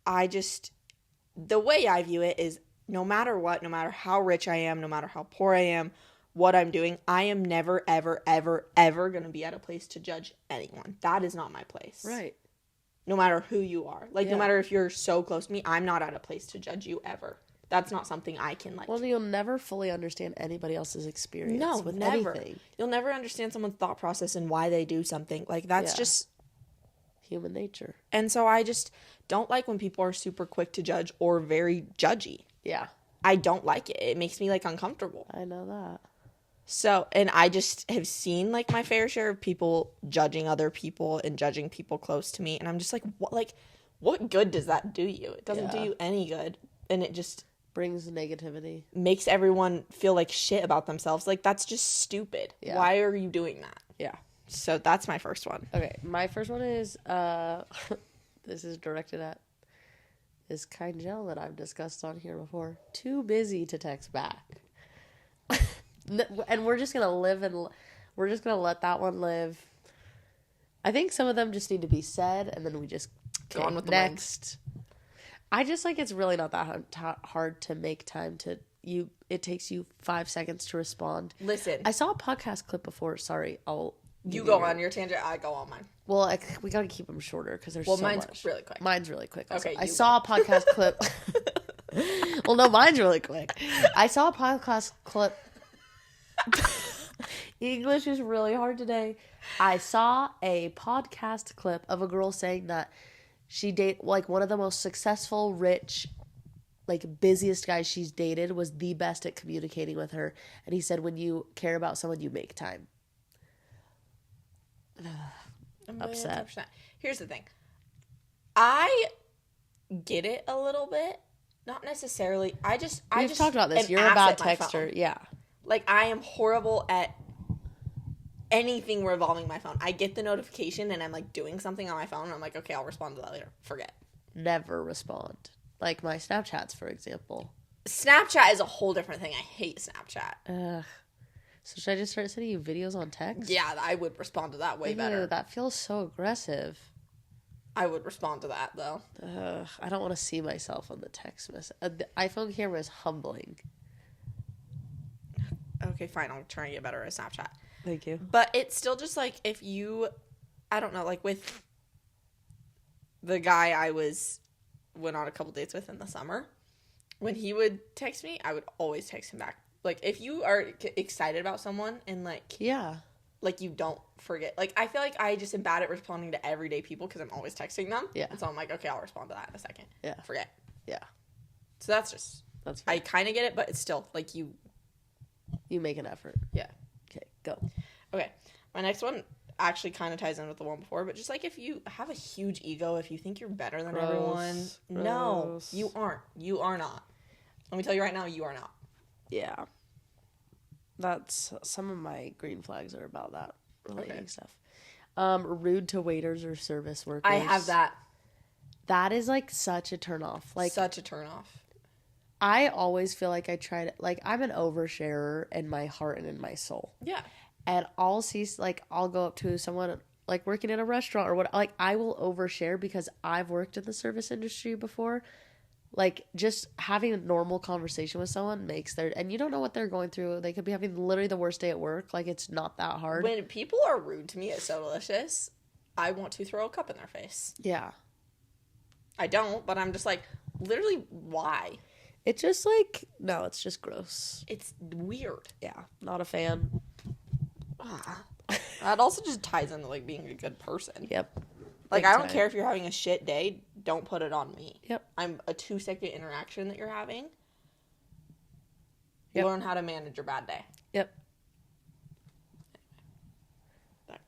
[SPEAKER 1] the way I view it is no matter what, no matter how rich I am, no matter how poor I am, what I'm doing, I am never, ever, ever, ever going to be at a place to judge anyone. That is not my place.
[SPEAKER 2] Right.
[SPEAKER 1] No matter who you are. Like, no matter if you're so close to me, I'm not at a place to judge you ever. That's not something I can, like...
[SPEAKER 2] Well, you'll never fully understand anybody else's experience with
[SPEAKER 1] never.
[SPEAKER 2] anything.
[SPEAKER 1] You'll never understand someone's thought process and why they do something. Like, that's just...
[SPEAKER 2] human nature.
[SPEAKER 1] And so I just don't like when people are super quick to judge or very judgy.
[SPEAKER 2] Yeah.
[SPEAKER 1] I don't like it. It makes me, like, uncomfortable.
[SPEAKER 2] I know that.
[SPEAKER 1] So, and I just have seen, like, my fair share of people judging other people and judging people close to me. And I'm just like, what good does that do you? It doesn't do you any good. And it just...
[SPEAKER 2] brings negativity.
[SPEAKER 1] Makes everyone feel like shit about themselves. Like, that's just stupid. Yeah. Why are you doing that?
[SPEAKER 2] Yeah.
[SPEAKER 1] So that's my first one.
[SPEAKER 2] Okay, my first one is, this is directed at this kind gel that I've discussed on here before. Too busy to text back. And we're just going to let that one live. I think some of them just need to be said, and then we just
[SPEAKER 1] go on with the
[SPEAKER 2] next. I just, like, it's really not that hard to make time to you. It takes you 5 seconds to respond.
[SPEAKER 1] Listen.
[SPEAKER 2] I saw a podcast clip before. Sorry,
[SPEAKER 1] You go on your tangent, I go on mine.
[SPEAKER 2] Well, we got to keep them shorter because there's so much.
[SPEAKER 1] Mine's really quick.
[SPEAKER 2] Mine's really quick. Also.
[SPEAKER 1] Okay,
[SPEAKER 2] I saw a podcast clip. Well, no, mine's really quick. I saw a podcast clip. English is really hard today. I saw a podcast clip of a girl saying that she like, one of the most successful, rich, like, busiest guys she's dated was the best at communicating with her. And he said, when you care about someone, you make time. Upset.
[SPEAKER 1] Here's the thing. I get it a little bit. Not necessarily. We've
[SPEAKER 2] talked about this. You're a bad texter. Yeah.
[SPEAKER 1] Like, I am horrible at anything revolving my phone. I get the notification and I'm, like, doing something on my phone and I'm like, okay, I'll respond to that later. Forget.
[SPEAKER 2] Never respond. Like my Snapchats, for example.
[SPEAKER 1] Snapchat is a whole different thing. I hate Snapchat.
[SPEAKER 2] Ugh. So should I just start sending you videos on text?
[SPEAKER 1] Yeah, I would respond to that way better.
[SPEAKER 2] That feels so aggressive.
[SPEAKER 1] I would respond to that, though.
[SPEAKER 2] Ugh, I don't want to see myself on the text message. The iPhone camera is humbling.
[SPEAKER 1] Okay, fine. I'll try and get better at Snapchat.
[SPEAKER 2] Thank you.
[SPEAKER 1] But it's still just, like, if you... I don't know, like, with the guy I went on a couple dates with in the summer, when he would text me, I would always text him back. Like, if you are excited about someone and, like...
[SPEAKER 2] Yeah.
[SPEAKER 1] Like, you don't forget. Like, I feel like I just am bad at responding to everyday people because I'm always texting them.
[SPEAKER 2] Yeah.
[SPEAKER 1] And so I'm like, okay, I'll respond to that in a second.
[SPEAKER 2] Yeah.
[SPEAKER 1] Forget.
[SPEAKER 2] Yeah.
[SPEAKER 1] So that's fair. I kind of get it, but it's still, like, you
[SPEAKER 2] make an effort.
[SPEAKER 1] Yeah.
[SPEAKER 2] Okay, go.
[SPEAKER 1] Okay. My next one actually kind of ties in with the one before, but just, like, if you have a huge ego, if you think you're better than everyone. No, you aren't. You are not. Let me tell you right now, you are not.
[SPEAKER 2] Yeah. That's some of my green flags are about that relating stuff. Rude to waiters or service workers.
[SPEAKER 1] I have that.
[SPEAKER 2] That is like such a turnoff. Like
[SPEAKER 1] such a turnoff.
[SPEAKER 2] I always feel like I try to, like, I'm an oversharer in my heart and in my soul.
[SPEAKER 1] Yeah.
[SPEAKER 2] And I'll see, like, I'll go up to someone like working in a restaurant or what, like I will overshare because I've worked in the service industry before. Like, just having a normal conversation with someone makes their... And you don't know what they're going through. They could be having literally the worst day at work. Like, it's not that hard.
[SPEAKER 1] When people are rude to me, it's so delicious. I want to throw a cup in their face.
[SPEAKER 2] Yeah.
[SPEAKER 1] I don't, but I'm just like, literally, why?
[SPEAKER 2] It's just like... No, it's just gross.
[SPEAKER 1] It's weird.
[SPEAKER 2] Yeah. Not a fan.
[SPEAKER 1] That also just ties into, like, being a good person.
[SPEAKER 2] Yep.
[SPEAKER 1] Like, I don't care if you're having a shit day. Don't put it on me.
[SPEAKER 2] Yep.
[SPEAKER 1] I'm a 2-second interaction that you're having.
[SPEAKER 2] Yep.
[SPEAKER 1] Learn how to manage your bad day.
[SPEAKER 2] Yep.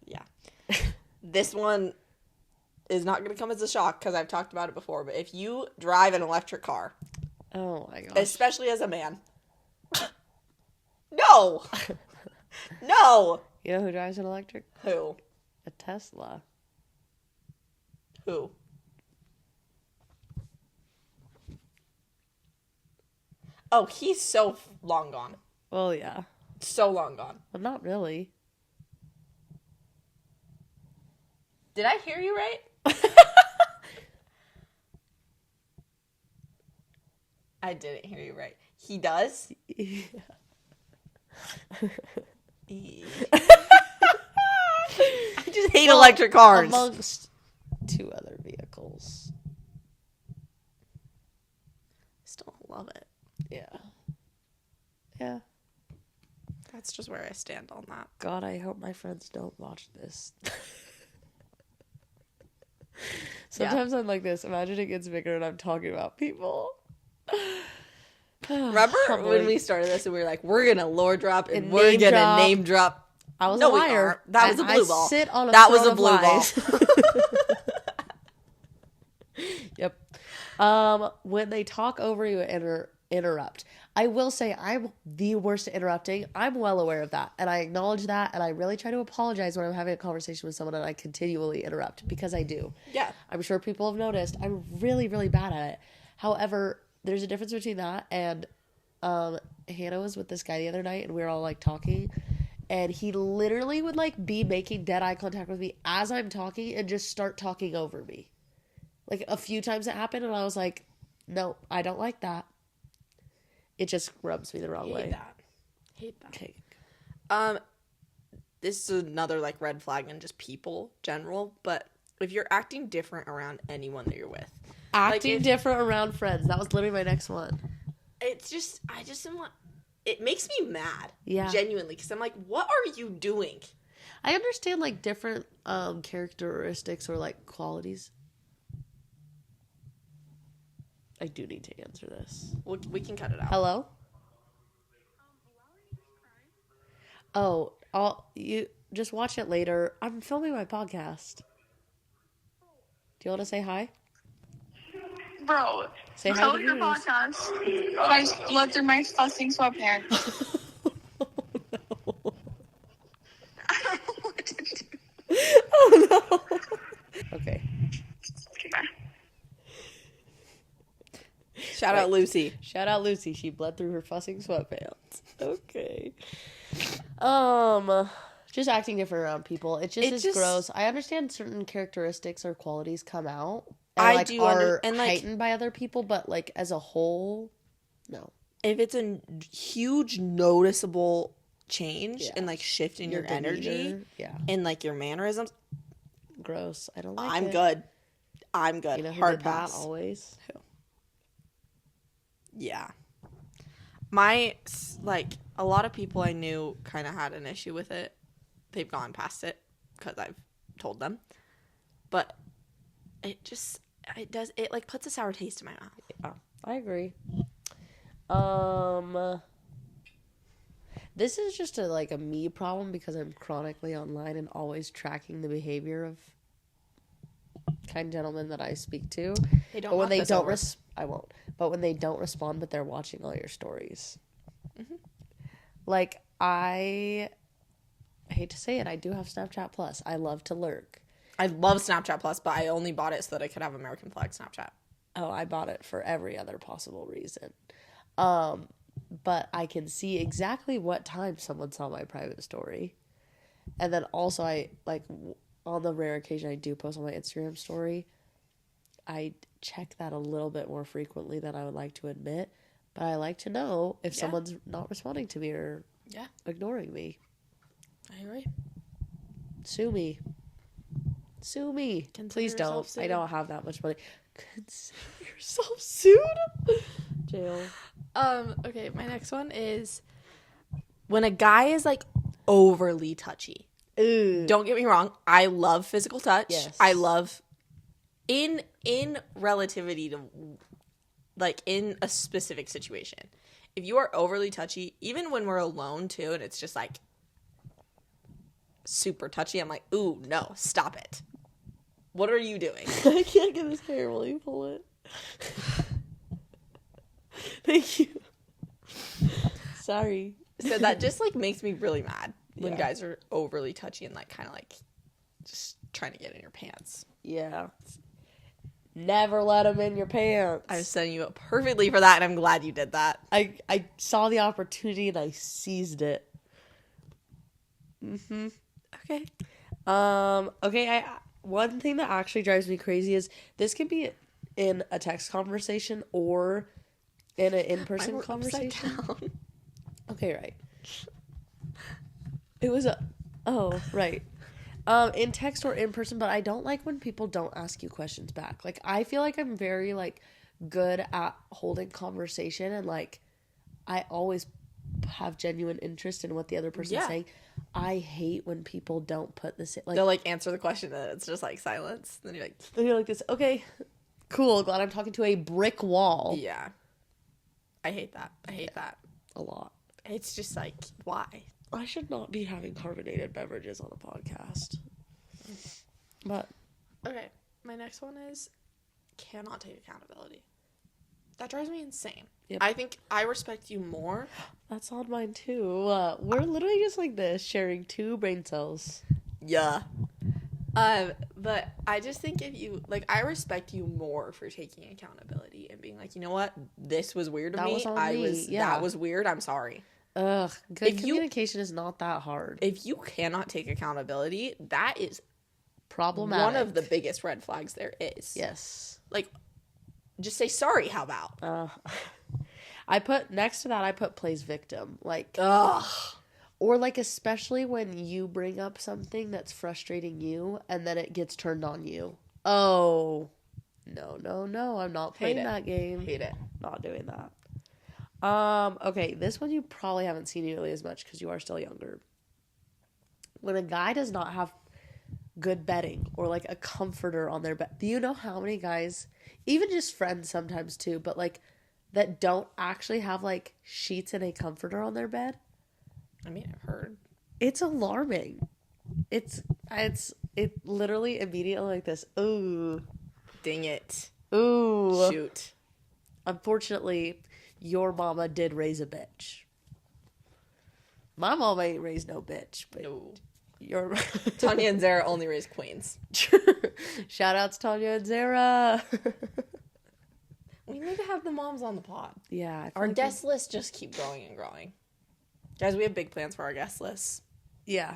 [SPEAKER 1] Yeah. This one is not going to come as a shock because I've talked about it before. But if you drive an electric car.
[SPEAKER 2] Oh, my gosh.
[SPEAKER 1] Especially as a man. No. No.
[SPEAKER 2] You know who drives an electric?
[SPEAKER 1] Who?
[SPEAKER 2] A Tesla.
[SPEAKER 1] Who? Oh, he's so long gone.
[SPEAKER 2] Well, yeah.
[SPEAKER 1] So long gone.
[SPEAKER 2] But not really.
[SPEAKER 1] Did I hear you right? I didn't hear you right. He does?
[SPEAKER 2] Yeah.
[SPEAKER 1] I just hate electric cars.
[SPEAKER 2] Amongst 2 other vehicles.
[SPEAKER 1] Still love it.
[SPEAKER 2] Yeah. Yeah.
[SPEAKER 1] That's just where I stand on that.
[SPEAKER 2] God, I hope my friends don't watch this. Sometimes I'm like this. Imagine it gets bigger and I'm talking about people.
[SPEAKER 1] Remember when we started this and we were like, we're going to lore drop and we're
[SPEAKER 2] name
[SPEAKER 1] going to
[SPEAKER 2] drop.
[SPEAKER 1] name drop.
[SPEAKER 2] I was
[SPEAKER 1] No,
[SPEAKER 2] a
[SPEAKER 1] we
[SPEAKER 2] liar.
[SPEAKER 1] aren't. That was a blue ball.
[SPEAKER 2] I sit on a
[SPEAKER 1] That was
[SPEAKER 2] throne
[SPEAKER 1] a blue
[SPEAKER 2] of
[SPEAKER 1] ball.
[SPEAKER 2] Yep. When they talk over you and interrupt. I will say I'm the worst at interrupting. I'm well aware of that. And I acknowledge that. And I really try to apologize when I'm having a conversation with someone and I continually interrupt because I do.
[SPEAKER 1] Yeah.
[SPEAKER 2] I'm sure people have noticed. I'm really, really bad at it. However, there's a difference between that and Hannah was with this guy the other night and we were all like talking. And he literally would like be making dead eye contact with me as I'm talking and just start talking over me. Like a few times it happened and I was like, no, I don't like that. It just rubs me the wrong way.
[SPEAKER 1] Hate that.
[SPEAKER 2] Okay.
[SPEAKER 1] This is another like red flag in just people general, but if you're acting different around anyone that you're with.
[SPEAKER 2] Acting different around friends. That was literally my next one.
[SPEAKER 1] It's just, I just am like, it makes me mad.
[SPEAKER 2] Yeah.
[SPEAKER 1] Genuinely. Because I'm like, what are you doing?
[SPEAKER 2] I understand like different characteristics or like qualities. I do need to answer this.
[SPEAKER 1] We can cut it out.
[SPEAKER 2] Hello? Oh, you just watch it later. I'm filming my podcast. Do you want to say hi?
[SPEAKER 3] Bro,
[SPEAKER 2] Say hi
[SPEAKER 3] tell
[SPEAKER 2] to
[SPEAKER 3] your
[SPEAKER 2] viewers.
[SPEAKER 3] podcast. I slept through my fussing sweatpants. I don't know what to do.
[SPEAKER 2] Oh no. Okay.
[SPEAKER 3] Okay, bye.
[SPEAKER 1] Shout out Lucy.
[SPEAKER 2] Shout out Lucy. She bled through her fussing sweatpants. Okay. Just acting different around people. It just is gross. I understand certain characteristics or qualities come out. And,
[SPEAKER 1] I
[SPEAKER 2] like,
[SPEAKER 1] do
[SPEAKER 2] are
[SPEAKER 1] and like
[SPEAKER 2] heightened by other people, but like as a whole, no.
[SPEAKER 1] if it's a huge noticeable change and like shift in your energy,
[SPEAKER 2] demeanor, yeah,
[SPEAKER 1] and like your mannerisms,
[SPEAKER 2] gross. I don't like
[SPEAKER 1] I'm
[SPEAKER 2] it.
[SPEAKER 1] good. I'm good.
[SPEAKER 2] You know who
[SPEAKER 1] Hard
[SPEAKER 2] did
[SPEAKER 1] pass.
[SPEAKER 2] that always?
[SPEAKER 1] Who? Yeah. My, like, a lot of people I knew kind of had an issue with it. They've gone past it because I've told them. But it like puts a sour taste in my mouth.
[SPEAKER 2] Yeah, I agree. This is just a me problem because I'm chronically online and always tracking the behavior of kind gentlemen that I speak to.
[SPEAKER 1] They don't
[SPEAKER 2] But when
[SPEAKER 1] want
[SPEAKER 2] they
[SPEAKER 1] this
[SPEAKER 2] don't
[SPEAKER 1] over.
[SPEAKER 2] I won't. But when they don't respond, but they're watching all your stories. Like, I hate to say it, I do have Snapchat Plus. I love to lurk.
[SPEAKER 1] I love Snapchat Plus, but I only bought it so that I could have American flag Snapchat.
[SPEAKER 2] Oh, I bought it for every other possible reason. But I can see exactly what time someone saw my private story. And then also on the rare occasion I do post on my Instagram story, I check that a little bit more frequently than I would like to admit. But I like to know if someone's not responding to me or ignoring me.
[SPEAKER 1] I agree.
[SPEAKER 2] Sue me. Sue me. Please don't.
[SPEAKER 1] Sued.
[SPEAKER 2] I don't have that much money. Consider yourself sued. Jail.
[SPEAKER 1] Okay, my next one is when a guy is like overly touchy.
[SPEAKER 2] Ooh.
[SPEAKER 1] Don't get me wrong, I love physical touch.
[SPEAKER 2] Yes.
[SPEAKER 1] I love in relativity to like in a specific situation. If you are overly touchy, even when we're alone too, and it's just like super touchy, I'm like, ooh, no, stop it. What are you doing?
[SPEAKER 2] I can't get this hair while you pull it. Thank you. Sorry.
[SPEAKER 1] So that just like makes me really mad when
[SPEAKER 2] Yeah.
[SPEAKER 1] guys are overly touchy and like kind of like just trying to get in your pants.
[SPEAKER 2] Yeah. Never let them in your pants.
[SPEAKER 1] I was setting you up perfectly for that, and I'm glad you did that.
[SPEAKER 2] I saw the opportunity and I seized it.
[SPEAKER 1] Okay.
[SPEAKER 2] Okay, one thing that actually drives me crazy is this can be in a text conversation or in an in-person
[SPEAKER 1] Mine were upside
[SPEAKER 2] conversation.
[SPEAKER 1] down.
[SPEAKER 2] Okay, right. It was right. In text or in person, but I don't like when people don't ask you questions back. Like, I feel like I'm very, like, good at holding conversation and, like, I always have genuine interest in what the other person's saying. I hate when people don't put the same, like,
[SPEAKER 1] They'll like answer the question and it's just like silence. Then you're like
[SPEAKER 2] this. Okay, cool. Glad I'm talking to a brick wall.
[SPEAKER 1] yeah. I hate that. I hate that.
[SPEAKER 2] A lot.
[SPEAKER 1] It's just like, why?
[SPEAKER 2] I should not be having carbonated beverages on a podcast. But
[SPEAKER 1] Okay, my next one is cannot take accountability. That drives me insane.
[SPEAKER 2] Yep.
[SPEAKER 1] I think I respect you more.
[SPEAKER 2] that's on mine too. We're literally just like this, sharing 2 brain cells.
[SPEAKER 1] Yeah. But I just think if you like, I respect you more for taking accountability and being like, you know what, this was weird to
[SPEAKER 2] That
[SPEAKER 1] me.
[SPEAKER 2] was on me. Yeah.
[SPEAKER 1] That was weird. I'm sorry.
[SPEAKER 2] Ugh, good
[SPEAKER 1] If you-
[SPEAKER 2] communication is not that hard.
[SPEAKER 1] If you cannot take accountability, that is
[SPEAKER 2] Problematic.
[SPEAKER 1] one of the biggest red flags there is.
[SPEAKER 2] Yes.
[SPEAKER 1] Like, just say sorry. How about?
[SPEAKER 2] I put next to that. I put plays victim. Like,
[SPEAKER 1] Ugh.
[SPEAKER 2] or like especially when you bring up something that's frustrating you and then it gets turned on you. Oh, no! I'm not playing that game.
[SPEAKER 1] Hate it.
[SPEAKER 2] Not doing that. Okay, this one you probably haven't seen nearly as much because you are still younger. When a guy does not have good bedding or like a comforter on their bed, do you know how many guys, even just friends sometimes too, but like that don't actually have like sheets and a comforter on their bed?
[SPEAKER 1] I mean, I've heard.
[SPEAKER 2] It's alarming. It literally immediately like this. Ooh,
[SPEAKER 1] Dang it.
[SPEAKER 2] ooh.
[SPEAKER 1] Shoot.
[SPEAKER 2] Unfortunately, your mama did raise a bitch. My mama ain't raised no bitch, but
[SPEAKER 1] No.
[SPEAKER 2] your
[SPEAKER 1] Tanya and Zara only raise queens.
[SPEAKER 2] Shout outs Tanya and Zara.
[SPEAKER 1] We need to have the moms on the pod.
[SPEAKER 2] Yeah, I feel
[SPEAKER 1] Our
[SPEAKER 2] like
[SPEAKER 1] guest list just keep growing and growing. Guys, we have big plans for our guest list.
[SPEAKER 2] yeah,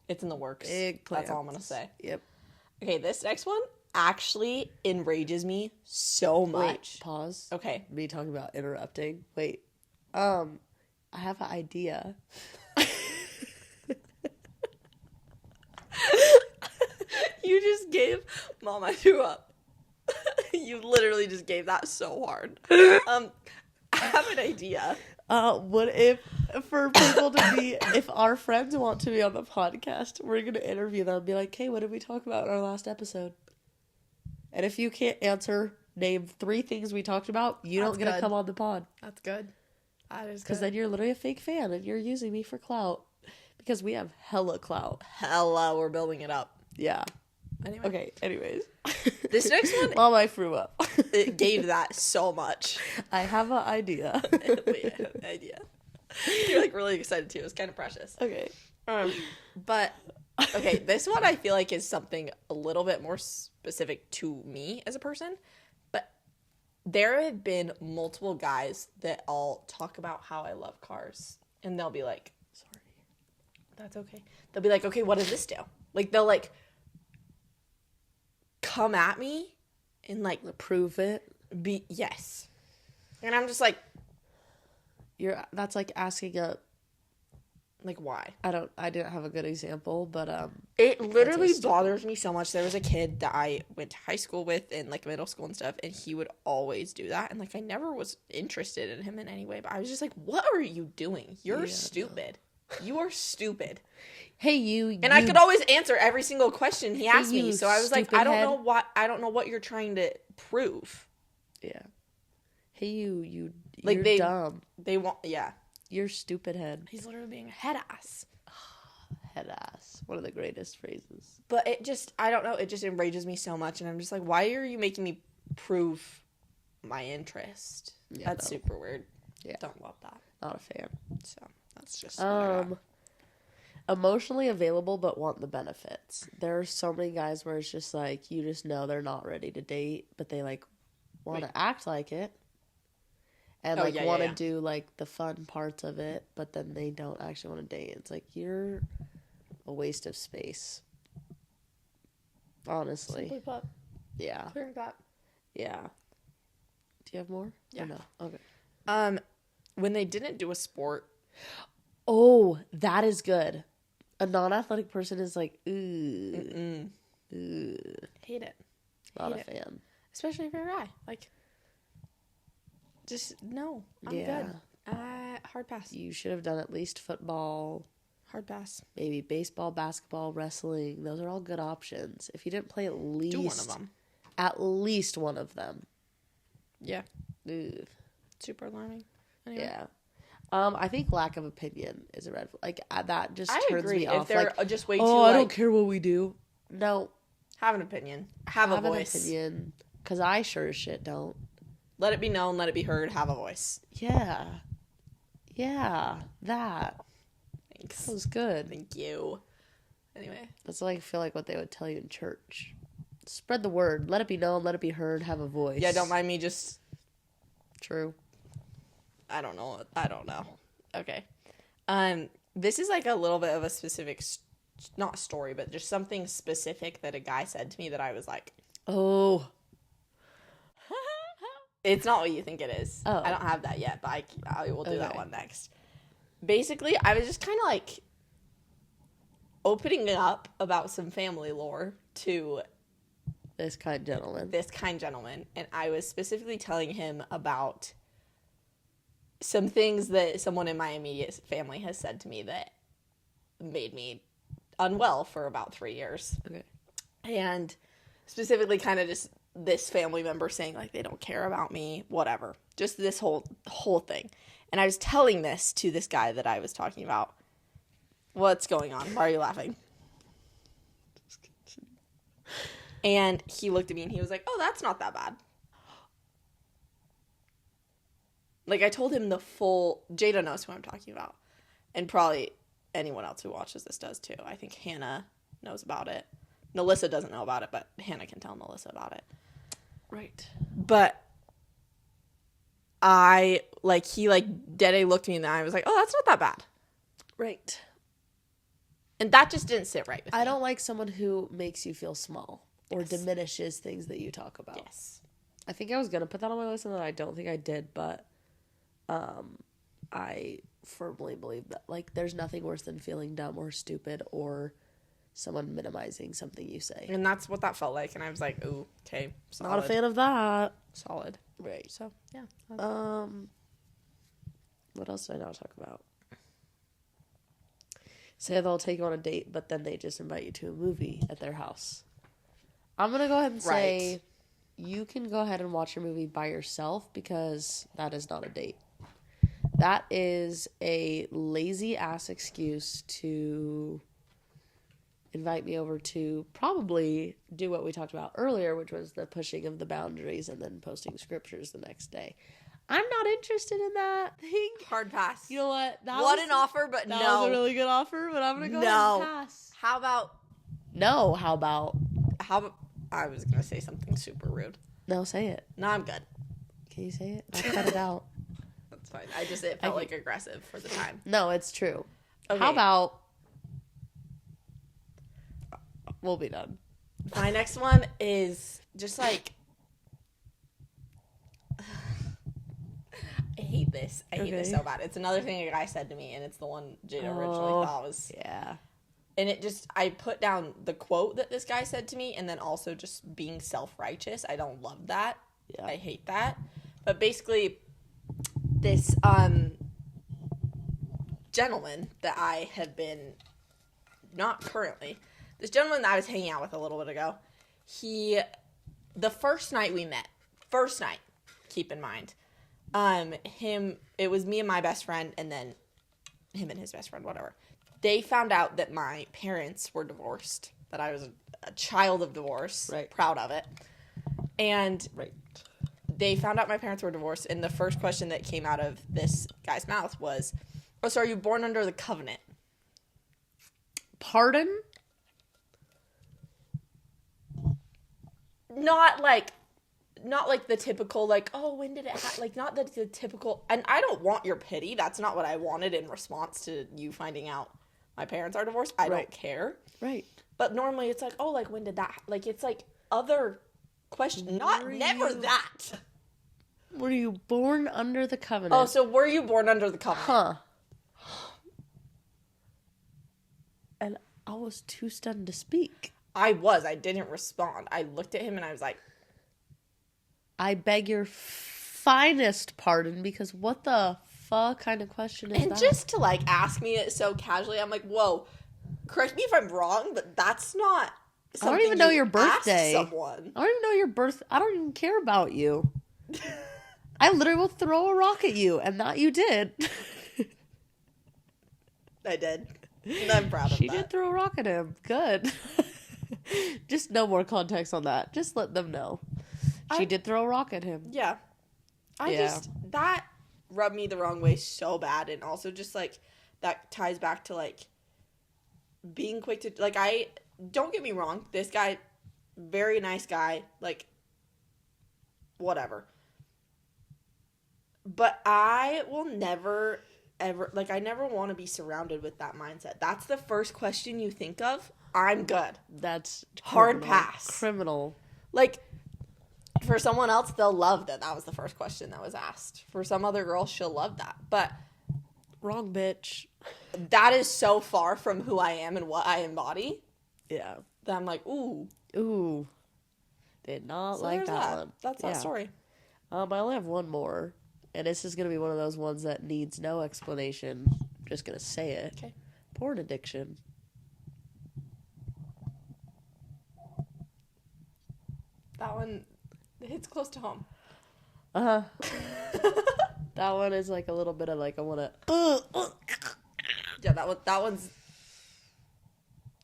[SPEAKER 1] It's in the works.
[SPEAKER 2] big plans.
[SPEAKER 1] That's all I'm going to say.
[SPEAKER 2] Yep.
[SPEAKER 1] Okay, this next one actually enrages me so much.
[SPEAKER 2] Wait, pause.
[SPEAKER 1] Okay.
[SPEAKER 2] Me talking about interrupting. Wait, I have an idea.
[SPEAKER 1] You just gave Mom, I threw up. You literally just gave that so hard. I have an idea.
[SPEAKER 2] What if for people to be, if our friends want to be on the podcast, we're gonna interview them and be like, hey, what did we talk about in our last episode? And if you can't answer, name 3 things we talked about, you
[SPEAKER 1] That's
[SPEAKER 2] don't get to
[SPEAKER 1] good.
[SPEAKER 2] come on the pod.
[SPEAKER 1] That's good. That is
[SPEAKER 2] Because then you're literally a fake fan and you're using me for clout. Because we have hella clout.
[SPEAKER 1] hella, we're building it up.
[SPEAKER 2] Yeah.
[SPEAKER 1] Anyway.
[SPEAKER 2] Okay, anyways.
[SPEAKER 1] This next one,
[SPEAKER 2] Mom, I threw up.
[SPEAKER 1] it gave that so much.
[SPEAKER 2] I have an idea.
[SPEAKER 1] Wait, I have an idea. like really excited too. It was kind of precious.
[SPEAKER 2] Okay.
[SPEAKER 1] But okay, this one I feel like is something a little bit more specific to me as a person. But there have been multiple guys that all talk about how I love cars, and they'll be like, "Sorry, that's okay." They'll be like, "Okay, what does this do?" Like they'll like come at me and like
[SPEAKER 2] Prove it.
[SPEAKER 1] yes, and I'm just like,
[SPEAKER 2] That's like asking a.
[SPEAKER 1] like why?
[SPEAKER 2] I didn't have a good example, but
[SPEAKER 1] It literally bothers me so much. There was a kid that I went to high school with in like middle school and stuff, and he would always do that. And like I never was interested in him in any way, but I was just like, "What are you doing? You're stupid. No. You are stupid."
[SPEAKER 2] Hey, you.
[SPEAKER 1] And I could always answer every single question he asked me. So I was like, I don't know what you're trying to prove.
[SPEAKER 2] Yeah. Hey, you.
[SPEAKER 1] Like
[SPEAKER 2] You're dumb.
[SPEAKER 1] They want. Yeah.
[SPEAKER 2] You're stupid head.
[SPEAKER 1] He's literally being a head ass.
[SPEAKER 2] Head ass. One of the greatest phrases.
[SPEAKER 1] But it just, I don't know, it just enrages me so much. And I'm just like, why are you making me prove my interest?
[SPEAKER 2] Yeah,
[SPEAKER 1] that's super weird.
[SPEAKER 2] Yeah.
[SPEAKER 1] Don't love that.
[SPEAKER 2] Not a fan.
[SPEAKER 1] So that's just what I got.
[SPEAKER 2] Emotionally available but want the benefits. There are so many guys where it's just like, you just know they're not ready to date, but they like want to act like it. And want to do like the fun parts of it, but then they don't actually want to date. It's like you're a waste of space. Honestly.
[SPEAKER 1] Simply put.
[SPEAKER 2] Yeah.
[SPEAKER 1] Clear cut.
[SPEAKER 2] Yeah. Do you have more?
[SPEAKER 1] Yeah.
[SPEAKER 2] Or no. Okay.
[SPEAKER 1] When they didn't do a sport.
[SPEAKER 2] Oh, that is good. A non-athletic person is like, ooh.
[SPEAKER 1] Hate it.
[SPEAKER 2] Not a fan.
[SPEAKER 1] Especially if you're a guy. Like, just, no. I'm good. Hard pass.
[SPEAKER 2] You should have done at least football.
[SPEAKER 1] Hard pass.
[SPEAKER 2] Maybe baseball, basketball, wrestling. Those are all good options. If you didn't play at least...
[SPEAKER 1] Do one of them.
[SPEAKER 2] At least one of them.
[SPEAKER 1] Yeah.
[SPEAKER 2] Ugh.
[SPEAKER 1] Super alarming. Anyway.
[SPEAKER 2] Yeah. I think lack of opinion is a red flag. Like, that just turns me off.
[SPEAKER 1] If they're
[SPEAKER 2] like,
[SPEAKER 1] just way too,
[SPEAKER 2] I don't care what we do. No.
[SPEAKER 1] Have an opinion. Have a voice.
[SPEAKER 2] An opinion. Because I sure as shit don't.
[SPEAKER 1] Let it be known. Let it be heard. Have a voice.
[SPEAKER 2] Yeah. Yeah. That.
[SPEAKER 1] Thanks.
[SPEAKER 2] That was good.
[SPEAKER 1] Thank you. Anyway.
[SPEAKER 2] That's like, I feel like what they would tell you in church. Spread the word. Let it be known. Let it be heard. Have a voice.
[SPEAKER 1] Yeah, don't mind me just...
[SPEAKER 2] True.
[SPEAKER 1] I don't know. Okay. This is like a little bit of a specific, not story, but just something specific that a guy said to me that I was like,
[SPEAKER 2] oh.
[SPEAKER 1] It's not what you think it is.
[SPEAKER 2] Oh.
[SPEAKER 1] I don't have that yet, but I will do that one next. Basically, I was just kind of like opening up about some family lore to
[SPEAKER 2] this kind gentleman.
[SPEAKER 1] And I was specifically telling him about some things that someone in my immediate family has said to me that made me unwell for about 3 years.
[SPEAKER 2] Okay.
[SPEAKER 1] And specifically kind of just this family member saying like they don't care about me, whatever. Just this whole thing. And I was telling this to this guy that I was talking about. What's going on? Why are you laughing? And he looked at me and he was like, "Oh, that's not that bad." Like, I told him the full... Jada knows who I'm talking about. And probably anyone else who watches this does, too. I think Hannah knows about it. Nalissa doesn't know about it, but Hannah can tell Nalissa about it.
[SPEAKER 2] Right.
[SPEAKER 1] But he, dead-a looked at me and I was like, "Oh, that's not that bad."
[SPEAKER 2] Right.
[SPEAKER 1] And that just didn't sit right with me.
[SPEAKER 2] I don't like someone who makes you feel small or diminishes things that you talk about.
[SPEAKER 1] Yes.
[SPEAKER 2] I think I was going to put that on my list and then I don't think I did, but I firmly believe that, like, there's nothing worse than feeling dumb or stupid or someone minimizing something you say.
[SPEAKER 1] And that's what that felt like. And I was like, "Ooh, okay, solid."
[SPEAKER 2] Not a fan of that.
[SPEAKER 1] Solid.
[SPEAKER 2] Right.
[SPEAKER 1] So, yeah.
[SPEAKER 2] What else did I not talk about? Say they'll take you on a date, but then they just invite you to a movie at their house. I'm going to go ahead and say you can go ahead and watch your movie by yourself because that is not a date. That is a lazy-ass excuse to invite me over to probably do what we talked about earlier, which was the pushing of the boundaries and then posting scriptures the next day. I'm not interested in that thing.
[SPEAKER 1] Hard pass.
[SPEAKER 2] You know what?
[SPEAKER 1] What an offer, but
[SPEAKER 2] that
[SPEAKER 1] no.
[SPEAKER 2] was a really good offer, but I'm gonna go ahead and pass.
[SPEAKER 1] How about?
[SPEAKER 2] No, how about?
[SPEAKER 1] I was gonna say something super rude.
[SPEAKER 2] No, say it.
[SPEAKER 1] No, I'm good.
[SPEAKER 2] Can you say it? I'll cut it out.
[SPEAKER 1] That's fine. It felt like aggressive for the time.
[SPEAKER 2] No, it's true.
[SPEAKER 1] Okay.
[SPEAKER 2] How about? We'll be done.
[SPEAKER 1] My next one is just like. I hate this. I hate this so bad. It's another thing a guy said to me, and it's the one Jada originally thought was.
[SPEAKER 2] Yeah.
[SPEAKER 1] And I put down the quote that this guy said to me, and then also just being self-righteous. I don't love that. Yeah. I hate that. But basically, this gentleman that I have been, not currently, this gentleman that I was hanging out with a little bit ago, the first night we met, keep in mind, it was me and my best friend, and then him and his best friend, whatever. They found out that my parents were divorced, that I was a child of divorce, right. Proud of it. And they found out my parents were divorced, and the first question that came out of this guy's mouth was, oh, so are you born under the covenant?
[SPEAKER 2] Pardon?
[SPEAKER 1] Not like the typical, like, oh, when did it happen? Like, not the typical, and I don't want your pity. That's not what I wanted in response to you finding out my parents are divorced. I don't care. Right. But normally it's like, oh, like, when did that, like, it's like other questions. Never that.
[SPEAKER 2] Were you born under the covenant?
[SPEAKER 1] Oh, so were you born under the covenant?
[SPEAKER 2] Huh. And I was too stunned to speak.
[SPEAKER 1] I didn't respond. I looked at him and I was like,
[SPEAKER 2] I beg your finest pardon, because what the fuck kind of question is that?
[SPEAKER 1] And just to, like, ask me it so casually, I'm like, whoa, correct me if I'm wrong, but that's not something
[SPEAKER 2] I don't even know your birthday.
[SPEAKER 1] Someone.
[SPEAKER 2] I don't even know your birth. I don't even care about you. I literally will throw a rock at you, and that you did.
[SPEAKER 1] I did. And I'm proud of that.
[SPEAKER 2] She did throw a rock at him. Good. Just no more context on that. Just let them know. She did throw a rock at him.
[SPEAKER 1] Yeah. That rubbed me the wrong way so bad. And also just, like, that ties back to, like, being quick to, like, don't get me wrong. This guy, very nice guy. Like, whatever. But I will never, ever, like, I never want to be surrounded with that mindset. That's the first question you think of. I'm good.
[SPEAKER 2] That's
[SPEAKER 1] hard pass.
[SPEAKER 2] Criminal.
[SPEAKER 1] Like, for someone else, they'll love that was the first question that was asked. For some other girl, she'll love that. But
[SPEAKER 2] wrong bitch.
[SPEAKER 1] That is so far from who I am and what I embody.
[SPEAKER 2] Yeah.
[SPEAKER 1] That I'm like, ooh.
[SPEAKER 2] Ooh. Did not like that one.
[SPEAKER 1] That's that story.
[SPEAKER 2] I only have one more. And this is going to be one of those ones that needs no explanation. I'm just going to say it.
[SPEAKER 1] Okay.
[SPEAKER 2] Porn addiction.
[SPEAKER 1] That one hits close to home.
[SPEAKER 2] Uh-huh. That one is like a little bit of like, I want to...
[SPEAKER 1] Yeah, that one's...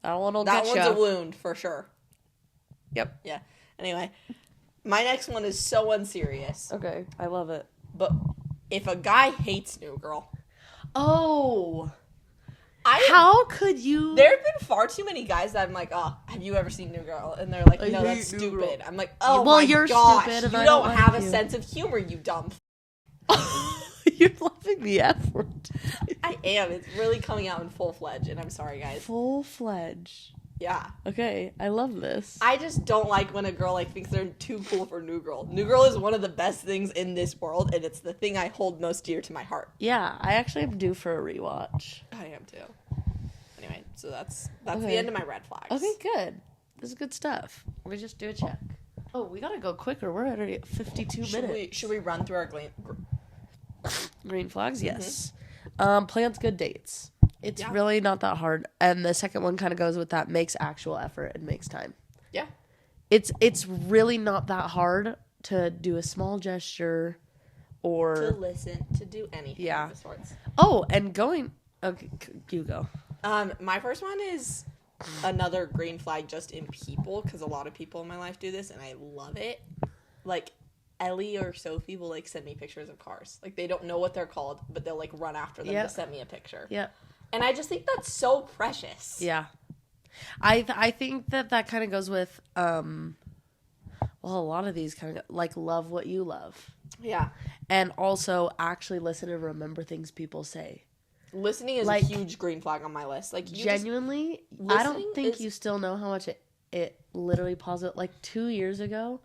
[SPEAKER 2] That one will
[SPEAKER 1] That
[SPEAKER 2] get
[SPEAKER 1] one's
[SPEAKER 2] ya.
[SPEAKER 1] a wound, for sure.
[SPEAKER 2] Yep.
[SPEAKER 1] Yeah. Anyway, my next one is so unserious.
[SPEAKER 2] Okay, I love it.
[SPEAKER 1] But if a guy hates New Girl...
[SPEAKER 2] Oh... How could you...
[SPEAKER 1] There have been far too many guys that I'm like, oh, have you ever seen New Girl? And they're like, no, that's stupid. I'm like, oh well, my
[SPEAKER 2] you're
[SPEAKER 1] gosh,
[SPEAKER 2] stupid and
[SPEAKER 1] you
[SPEAKER 2] I
[SPEAKER 1] don't
[SPEAKER 2] like
[SPEAKER 1] have a
[SPEAKER 2] you.
[SPEAKER 1] sense of humor, you dumb
[SPEAKER 2] You're loving the F word.
[SPEAKER 1] I am. It's really coming out in full-fledged, and I'm sorry, guys.
[SPEAKER 2] Full-fledged.
[SPEAKER 1] Yeah.
[SPEAKER 2] Okay, I love this.
[SPEAKER 1] I just don't like when a girl like thinks they're too cool for New Girl. New Girl is one of the best things in this world, and it's the thing I hold most dear to my heart.
[SPEAKER 2] Yeah, I actually am due for a rewatch.
[SPEAKER 1] I am too. Anyway, so that's the end of my red flags.
[SPEAKER 2] Okay, good. This is good stuff. We just do a check. Oh, we gotta go quicker. We're already at 52 minutes.
[SPEAKER 1] Should we run through our
[SPEAKER 2] green flags? Yes. Plans good dates. It's really not that hard. And the second one kind of goes with that, makes actual effort and makes time.
[SPEAKER 1] Yeah.
[SPEAKER 2] It's really not that hard to do a small gesture or...
[SPEAKER 1] To listen, to do anything of the sorts.
[SPEAKER 2] Oh, and going... Okay, you go.
[SPEAKER 1] My first one is another green flag just in people, because a lot of people in my life do this, and I love it. Like, Ellie or Sophie will like send me pictures of cars. Like they don't know what they're called, but they'll like run after them to send me a picture.
[SPEAKER 2] Yeah.
[SPEAKER 1] And I just think that's so precious.
[SPEAKER 2] Yeah. I think that kind of goes with well, a lot of these kind of like love what you love.
[SPEAKER 1] Yeah.
[SPEAKER 2] And also actually listen and remember things people say.
[SPEAKER 1] Listening is like, a huge green flag on my list. Like
[SPEAKER 2] genuinely, I don't think you still know how much it literally paused. Like 2 years ago,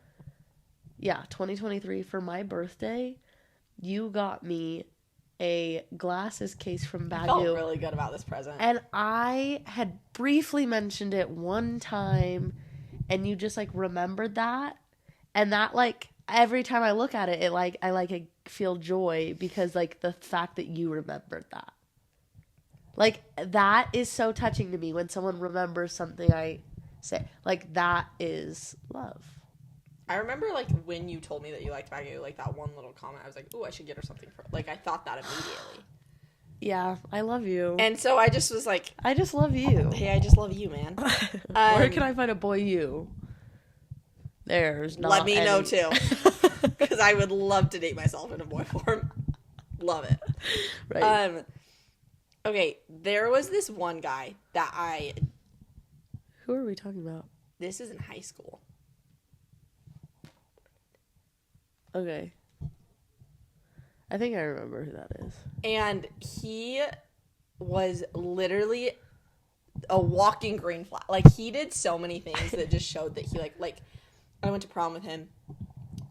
[SPEAKER 2] 2023 for my birthday, you got me a glasses case from Bagu. I
[SPEAKER 1] felt really good about this present.
[SPEAKER 2] And I had briefly mentioned it one time, and you just like remembered that, and that like every time I look at it, I feel joy because like the fact that you remembered that. Like, that is so touching to me when someone remembers something I say. Like, that is love.
[SPEAKER 1] I remember, like, when you told me that you liked Bagu, like, that one little comment, I was like, ooh, I should get her something for... Like, I thought that immediately.
[SPEAKER 2] Yeah, I love you.
[SPEAKER 1] And so I just was like...
[SPEAKER 2] I just love you.
[SPEAKER 1] Hey, I just love you, man.
[SPEAKER 2] Where can I find a boy you? There's not
[SPEAKER 1] Let me
[SPEAKER 2] any.
[SPEAKER 1] know, too. Because I would love to date myself in a boy form. Love it.
[SPEAKER 2] Right.
[SPEAKER 1] Okay, there was this one guy that I...
[SPEAKER 2] Who are we talking about?
[SPEAKER 1] This is in high school.
[SPEAKER 2] Okay. I think I remember who that is.
[SPEAKER 1] And he was literally a walking green flag. Like, he did so many things that just showed that he, like, I went to prom with him.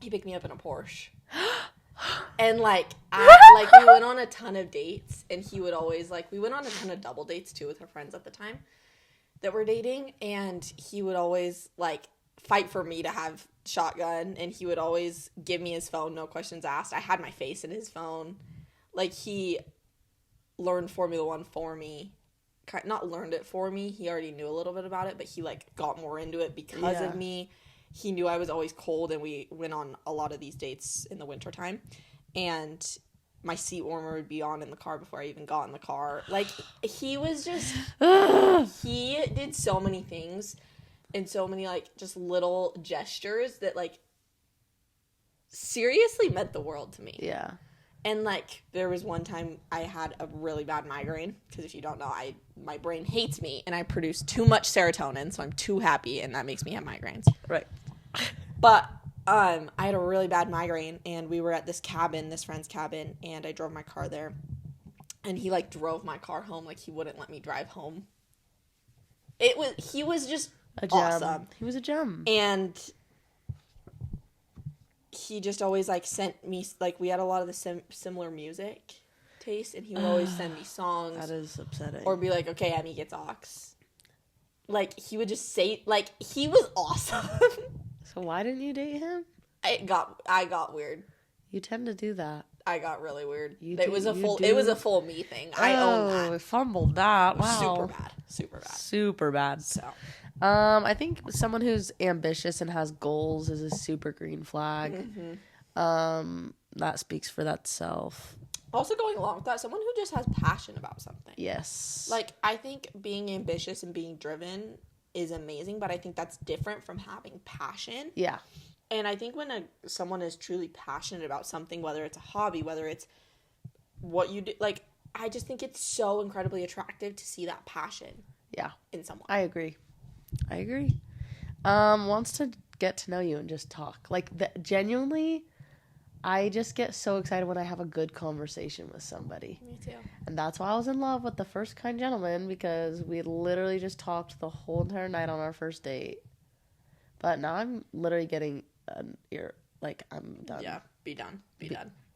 [SPEAKER 1] He picked me up in a Porsche. And, like, we went on a ton of dates, and he would always, like, we went on a ton of double dates, too, with our friends at the time that were dating, and he would always, like, fight for me to have shotgun, and he would always give me his phone, no questions asked. I had my face in his phone. Like, he learned Formula One for me. Not learned it for me. He already knew a little bit about it, but he, like, got more into it because of me. He knew I was always cold, and we went on a lot of these dates in the wintertime. And my seat warmer would be on in the car before I even got in the car. Like, he was just... he did so many things and so many, like, just little gestures that, like, seriously meant the world to me.
[SPEAKER 2] Yeah.
[SPEAKER 1] And, like, there was one time I had a really bad migraine, because if you don't know, my brain hates me, and I produce too much serotonin, so I'm too happy, and that makes me have migraines.
[SPEAKER 2] Right.
[SPEAKER 1] But I had a really bad migraine, and we were at this friend's cabin, and I drove my car there, and he, like, drove my car home. Like, he wouldn't let me drive home. He was just
[SPEAKER 2] a gem.
[SPEAKER 1] Awesome.
[SPEAKER 2] He was a gem.
[SPEAKER 1] And he just always, like, sent me, like, we had a lot of the similar music taste, and he would always send me songs.
[SPEAKER 2] That is upsetting.
[SPEAKER 1] Or be like, okay, Emmy gets aux. Like, he would just say, like, he was awesome.
[SPEAKER 2] So why didn't you date him?
[SPEAKER 1] I got weird.
[SPEAKER 2] You tend to do that.
[SPEAKER 1] I got really weird.
[SPEAKER 2] It
[SPEAKER 1] was a full me thing. I own that.
[SPEAKER 2] I fumbled that. Wow.
[SPEAKER 1] Super bad. So,
[SPEAKER 2] I think someone who's ambitious and has goals is a super green flag.
[SPEAKER 1] Mm-hmm.
[SPEAKER 2] That speaks for that self.
[SPEAKER 1] Also, going along with that, someone who just has passion about something.
[SPEAKER 2] Yes.
[SPEAKER 1] Like, I think being ambitious and being driven is amazing, but I think that's different from having passion.
[SPEAKER 2] Yeah.
[SPEAKER 1] And I think when someone is truly passionate about something, whether it's a hobby, whether it's what you do, like, I just think it's so incredibly attractive to see that passion.
[SPEAKER 2] Yeah.
[SPEAKER 1] In someone.
[SPEAKER 2] I agree. Wants to get to know you and just talk. Like, genuinely, I just get so excited when I have a good conversation with somebody.
[SPEAKER 1] Me too.
[SPEAKER 2] And that's why I was in love with the first kind gentleman, because we literally just talked the whole entire night on our first date. But now I'm literally getting an ear, like, I'm done.
[SPEAKER 1] Yeah, be done.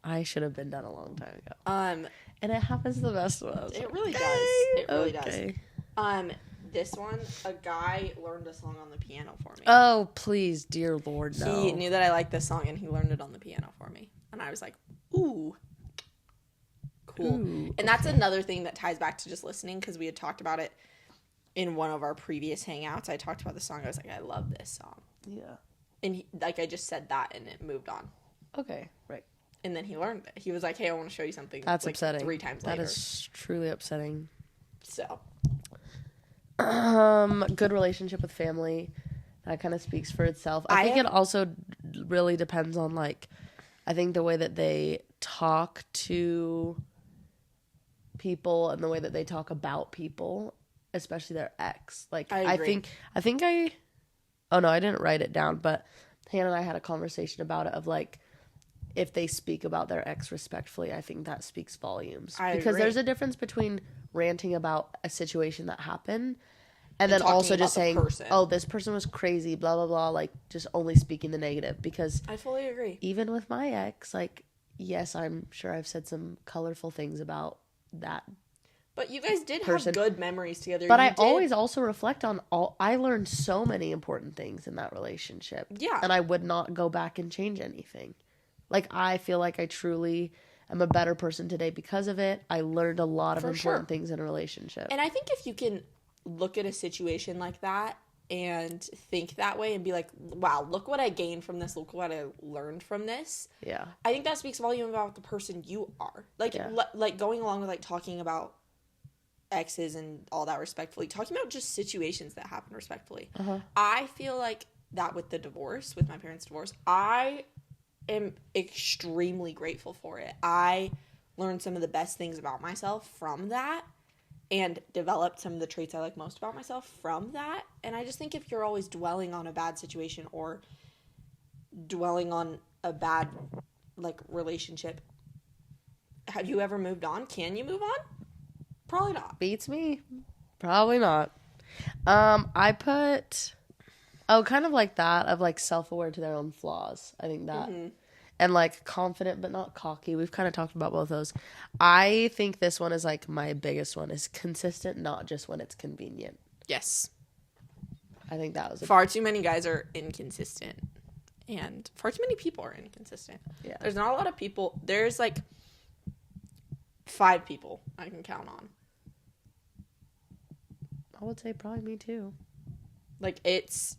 [SPEAKER 2] I should have been done a long time ago. And it happens the best of us.
[SPEAKER 1] It really does. It really does. This one, a guy learned a song on the piano for me.
[SPEAKER 2] Oh, please, dear Lord, no.
[SPEAKER 1] He knew that I liked this song, and he learned it on the piano for me. And I was like, ooh, cool.
[SPEAKER 2] Ooh,
[SPEAKER 1] and that's another thing that ties back to just listening, because we had talked about it in one of our previous hangouts. I talked about the song. I was like, I love this song.
[SPEAKER 2] Yeah.
[SPEAKER 1] And I just said that, and it moved on.
[SPEAKER 2] Okay, right.
[SPEAKER 1] And then he learned it. He was like, hey, I want to show you something.
[SPEAKER 2] That's
[SPEAKER 1] like,
[SPEAKER 2] upsetting.
[SPEAKER 1] 3 times later.
[SPEAKER 2] That is truly upsetting.
[SPEAKER 1] So.
[SPEAKER 2] Good relationship with family. That kind of speaks for itself. I think it also really depends on, like, I think the way that they talk to people and the way that they talk about people, especially their ex. Like, I think oh no, I didn't write it down, but Hannah and I had a conversation about it of, like, if they speak about their ex respectfully, I think that speaks volumes. Because there's a difference between ranting about a situation that happened and then also just saying, oh, this person was crazy, blah, blah, blah, like, just only speaking the negative. Because
[SPEAKER 1] I fully agree.
[SPEAKER 2] Even with my ex, like, yes, I'm sure I've said some colorful things about that.
[SPEAKER 1] But you guys did have good memories together.
[SPEAKER 2] But I always also reflect on I learned so many important things in that relationship.
[SPEAKER 1] Yeah.
[SPEAKER 2] And I would not go back and change anything. Like, I feel like I truly am a better person today because of it. I learned a lot of important things in a relationship.
[SPEAKER 1] And I think if you can look at a situation like that and think that way and be like, wow, look what I gained from this. Look what I learned from this.
[SPEAKER 2] Yeah.
[SPEAKER 1] I think that speaks volume about the person you are. Like, like going along with, like, talking about exes and all that respectfully, talking about just situations that happen respectfully. I feel like that with the divorce, with my parents' divorce, I am extremely grateful for it. I learned some of the best things about myself from that and developed some of the traits I like most about myself from that. And I just think if you're always dwelling on a bad situation or dwelling on a bad, like, relationship, have you ever moved on? Can you move on? Probably not.
[SPEAKER 2] Beats me. Probably not. I put, kind of like that, of, like, self-aware to their own flaws. I think that. And, like, confident but not cocky. We've kind of talked about both those. I think this one is, like, my biggest one is consistent, not just when it's convenient.
[SPEAKER 1] Yes.
[SPEAKER 2] I think that was
[SPEAKER 1] far too many guys are inconsistent. And far too many people are inconsistent.
[SPEAKER 2] Yeah.
[SPEAKER 1] There's not a lot of people. There's, like, 5 people I can count on.
[SPEAKER 2] I would say probably me too.
[SPEAKER 1] Like, it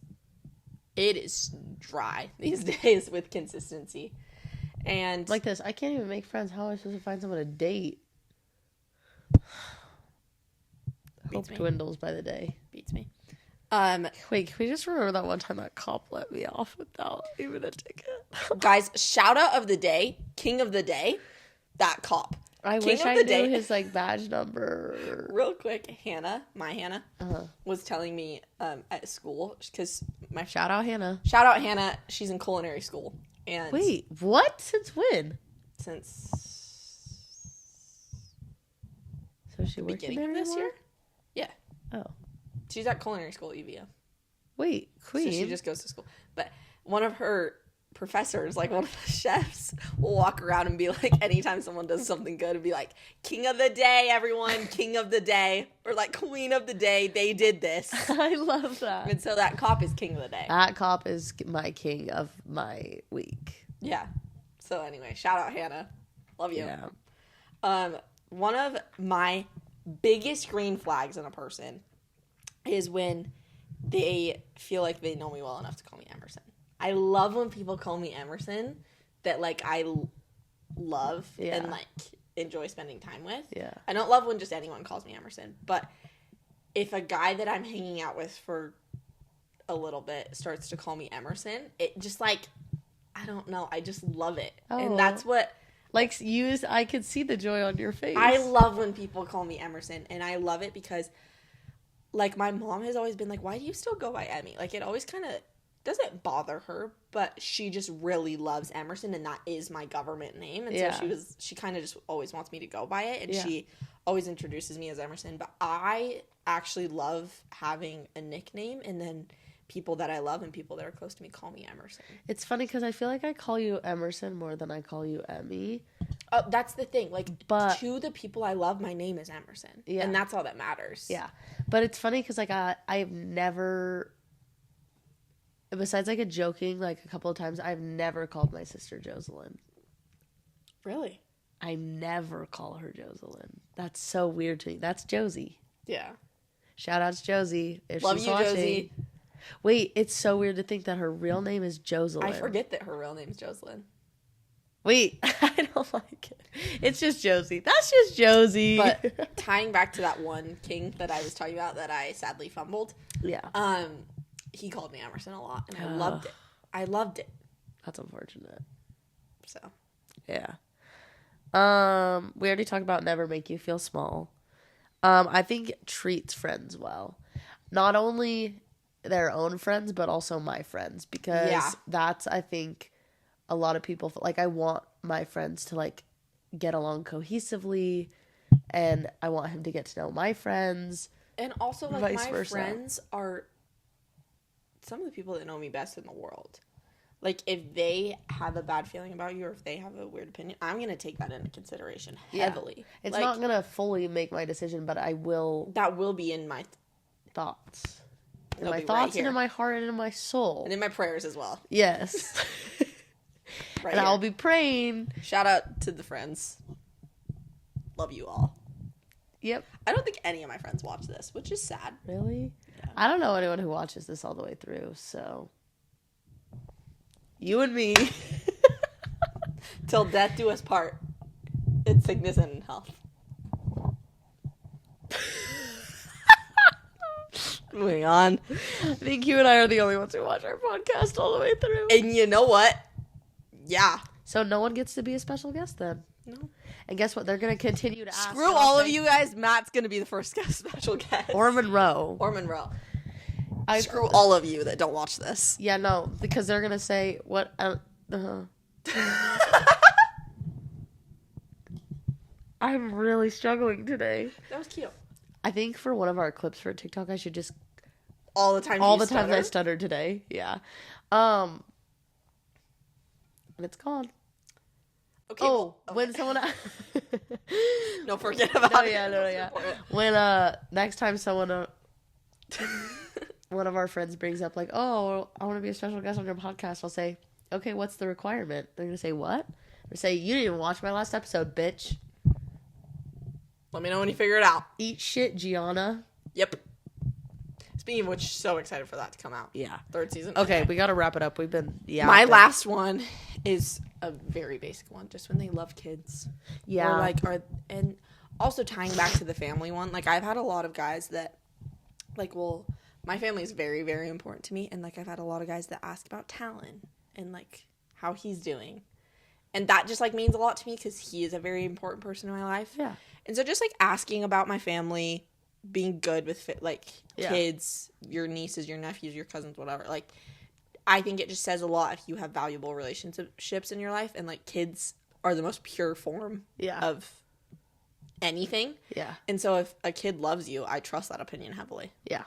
[SPEAKER 1] is dry these days with consistency. And
[SPEAKER 2] like this, I can't even make friends. How am I supposed to find someone to date? Hope dwindles by the day.
[SPEAKER 1] Beats me.
[SPEAKER 2] Wait, can we just remember that one time that cop let me off without even a ticket?
[SPEAKER 1] Guys, shout out of the day, king of the day, that cop.
[SPEAKER 2] I wish I knew his, like, badge number.
[SPEAKER 1] Real quick, Hannah, my Hannah, was telling me at school, because my...
[SPEAKER 2] Shout out Hannah.
[SPEAKER 1] Shout out Hannah. She's in culinary school. And
[SPEAKER 2] wait, what? Since when?
[SPEAKER 1] Since...
[SPEAKER 2] So she working
[SPEAKER 1] beginning
[SPEAKER 2] there
[SPEAKER 1] of this
[SPEAKER 2] anymore?
[SPEAKER 1] year? Yeah.
[SPEAKER 2] Oh.
[SPEAKER 1] She's at culinary school, UVM.
[SPEAKER 2] Wait, queen?
[SPEAKER 1] So she just goes to school. But one of her professors, like one of the chefs, will walk around and be like, anytime someone does something good, and be like, king of the day, everyone, king of the day, or like queen of the day, they did this.
[SPEAKER 2] I love that.
[SPEAKER 1] And so that cop is king of the day.
[SPEAKER 2] That cop is my king of my week.
[SPEAKER 1] Yeah. So anyway, shout out Hannah. Love you.
[SPEAKER 2] Yeah.
[SPEAKER 1] One of my biggest green flags in a person is when they feel like they know me well enough to call me Emerson. I love when people call me Emerson that, like, I love and, like, enjoy spending time with.
[SPEAKER 2] Yeah.
[SPEAKER 1] I don't love when just anyone calls me Emerson. But if a guy that I'm hanging out with for a little bit starts to call me Emerson, it just, like, I don't know. I just love it. Oh. And that's what...
[SPEAKER 2] Like, I could see the joy on your face.
[SPEAKER 1] I love when people call me Emerson. And I love it because, like, my mom has always been like, why do you still go by Emmy? Like, it always kind of... doesn't bother her, but she just really loves Emerson, and that is my government name. And so she kind of just always wants me to go by it, and she always introduces me as Emerson. But I actually love having a nickname, and then people that I love and people that are close to me call me Emerson.
[SPEAKER 2] It's funny because I feel like I call you Emerson more than I call you Emmy.
[SPEAKER 1] Oh, that's the thing. Like, but to the people I love, my name is Emerson, and that's all that matters.
[SPEAKER 2] Yeah, but it's funny because, like, I've never... Besides, like, a joking, like, a couple of times, I've never called my sister Jocelyn.
[SPEAKER 1] Really?
[SPEAKER 2] I never call her Jocelyn. That's so weird to me. That's Josie.
[SPEAKER 1] Yeah.
[SPEAKER 2] Shout out to Josie. If
[SPEAKER 1] Love
[SPEAKER 2] she's
[SPEAKER 1] you,
[SPEAKER 2] watching.
[SPEAKER 1] Josie.
[SPEAKER 2] Wait, it's so weird to think that her real name is Jocelyn.
[SPEAKER 1] I forget that her real name is Jocelyn.
[SPEAKER 2] Wait, I don't like it. It's just Josie. That's just Josie.
[SPEAKER 1] But tying back to that one king that I was talking about that I sadly fumbled.
[SPEAKER 2] Yeah.
[SPEAKER 1] he called me Emerson a lot, and I loved it. I loved it.
[SPEAKER 2] That's unfortunate.
[SPEAKER 1] So.
[SPEAKER 2] Yeah. We already talked about never make you feel small. I think treats friends well. Not only their own friends, but also my friends. Because that's, I think, a lot of people feel like I want my friends to, like, get along cohesively. And I want him to get to know my friends.
[SPEAKER 1] And also, like,
[SPEAKER 2] vice
[SPEAKER 1] my
[SPEAKER 2] versa.
[SPEAKER 1] friends are some of the people that know me best in the world. Like, if they have a bad feeling about you or if they have a weird opinion, I'm going to take that into consideration heavily.
[SPEAKER 2] Yeah. It's
[SPEAKER 1] like,
[SPEAKER 2] not going to fully make my decision, but I will...
[SPEAKER 1] That will be in my...
[SPEAKER 2] thoughts. In
[SPEAKER 1] They'll
[SPEAKER 2] my
[SPEAKER 1] be
[SPEAKER 2] thoughts
[SPEAKER 1] right
[SPEAKER 2] and
[SPEAKER 1] here.
[SPEAKER 2] in my heart and in my soul.
[SPEAKER 1] And in my prayers as well.
[SPEAKER 2] Yes.
[SPEAKER 1] Right
[SPEAKER 2] and
[SPEAKER 1] here.
[SPEAKER 2] I'll be praying.
[SPEAKER 1] Shout out to the friends. Love you all.
[SPEAKER 2] Yep.
[SPEAKER 1] I don't think any of my friends watch this, which is sad.
[SPEAKER 2] Really?
[SPEAKER 1] Yeah.
[SPEAKER 2] I don't know anyone who watches this all the way through, so... You and me.
[SPEAKER 1] Till death do us part. In sickness and in health. Moving on.
[SPEAKER 2] I think you and I are the only ones who watch our podcast all the way through.
[SPEAKER 1] And you know what? Yeah.
[SPEAKER 2] So no one gets to be a special guest then.
[SPEAKER 1] No.
[SPEAKER 2] And guess what? They're going to continue to ask.
[SPEAKER 1] Screw all of you guys. Matt's going to be the first special guest.
[SPEAKER 2] Or Monroe.
[SPEAKER 1] Or Monroe.
[SPEAKER 2] I
[SPEAKER 1] Screw all of you that don't watch this.
[SPEAKER 2] Yeah, no, because they're going to say, what? I'm really struggling today.
[SPEAKER 1] That was cute.
[SPEAKER 2] I think for one of our clips for TikTok, I should just...
[SPEAKER 1] All the times
[SPEAKER 2] I stuttered today. Yeah. And it's gone.
[SPEAKER 1] Okay.
[SPEAKER 2] Oh,
[SPEAKER 1] well,
[SPEAKER 2] when someone...
[SPEAKER 1] No, forget about it.
[SPEAKER 2] Yeah. When, next time someone... one of our friends brings up, like, oh, I want to be a special guest on your podcast, I'll say, okay, what's the requirement? They're going to say, what? They say, you didn't even watch my last episode, bitch.
[SPEAKER 1] Let me know when you figure it out.
[SPEAKER 2] Eat shit, Gianna.
[SPEAKER 1] Yep. Speaking of which, so excited for that to come out.
[SPEAKER 2] Yeah.
[SPEAKER 1] 3rd season.
[SPEAKER 2] Okay, we got to wrap it up. We've been...
[SPEAKER 1] My last one is a very basic one. Just when they love kids.
[SPEAKER 2] Yeah.
[SPEAKER 1] Or like, and also tying back to the family one. Like, I've had a lot of guys that, like, well... My family is very, very important to me. And, like, I've had a lot of guys that ask about Talon and, like, how he's doing. And that just, like, means a lot to me because he is a very important person in my life.
[SPEAKER 2] Yeah.
[SPEAKER 1] And so just, like, asking about my family, being good with, kids, your nieces, your nephews, your cousins, whatever. Like, I think it just says a lot if you have valuable relationships in your life. And, like, kids are the most pure form of anything.
[SPEAKER 2] Yeah.
[SPEAKER 1] And so if a kid loves you, I trust that opinion heavily.
[SPEAKER 2] Yeah.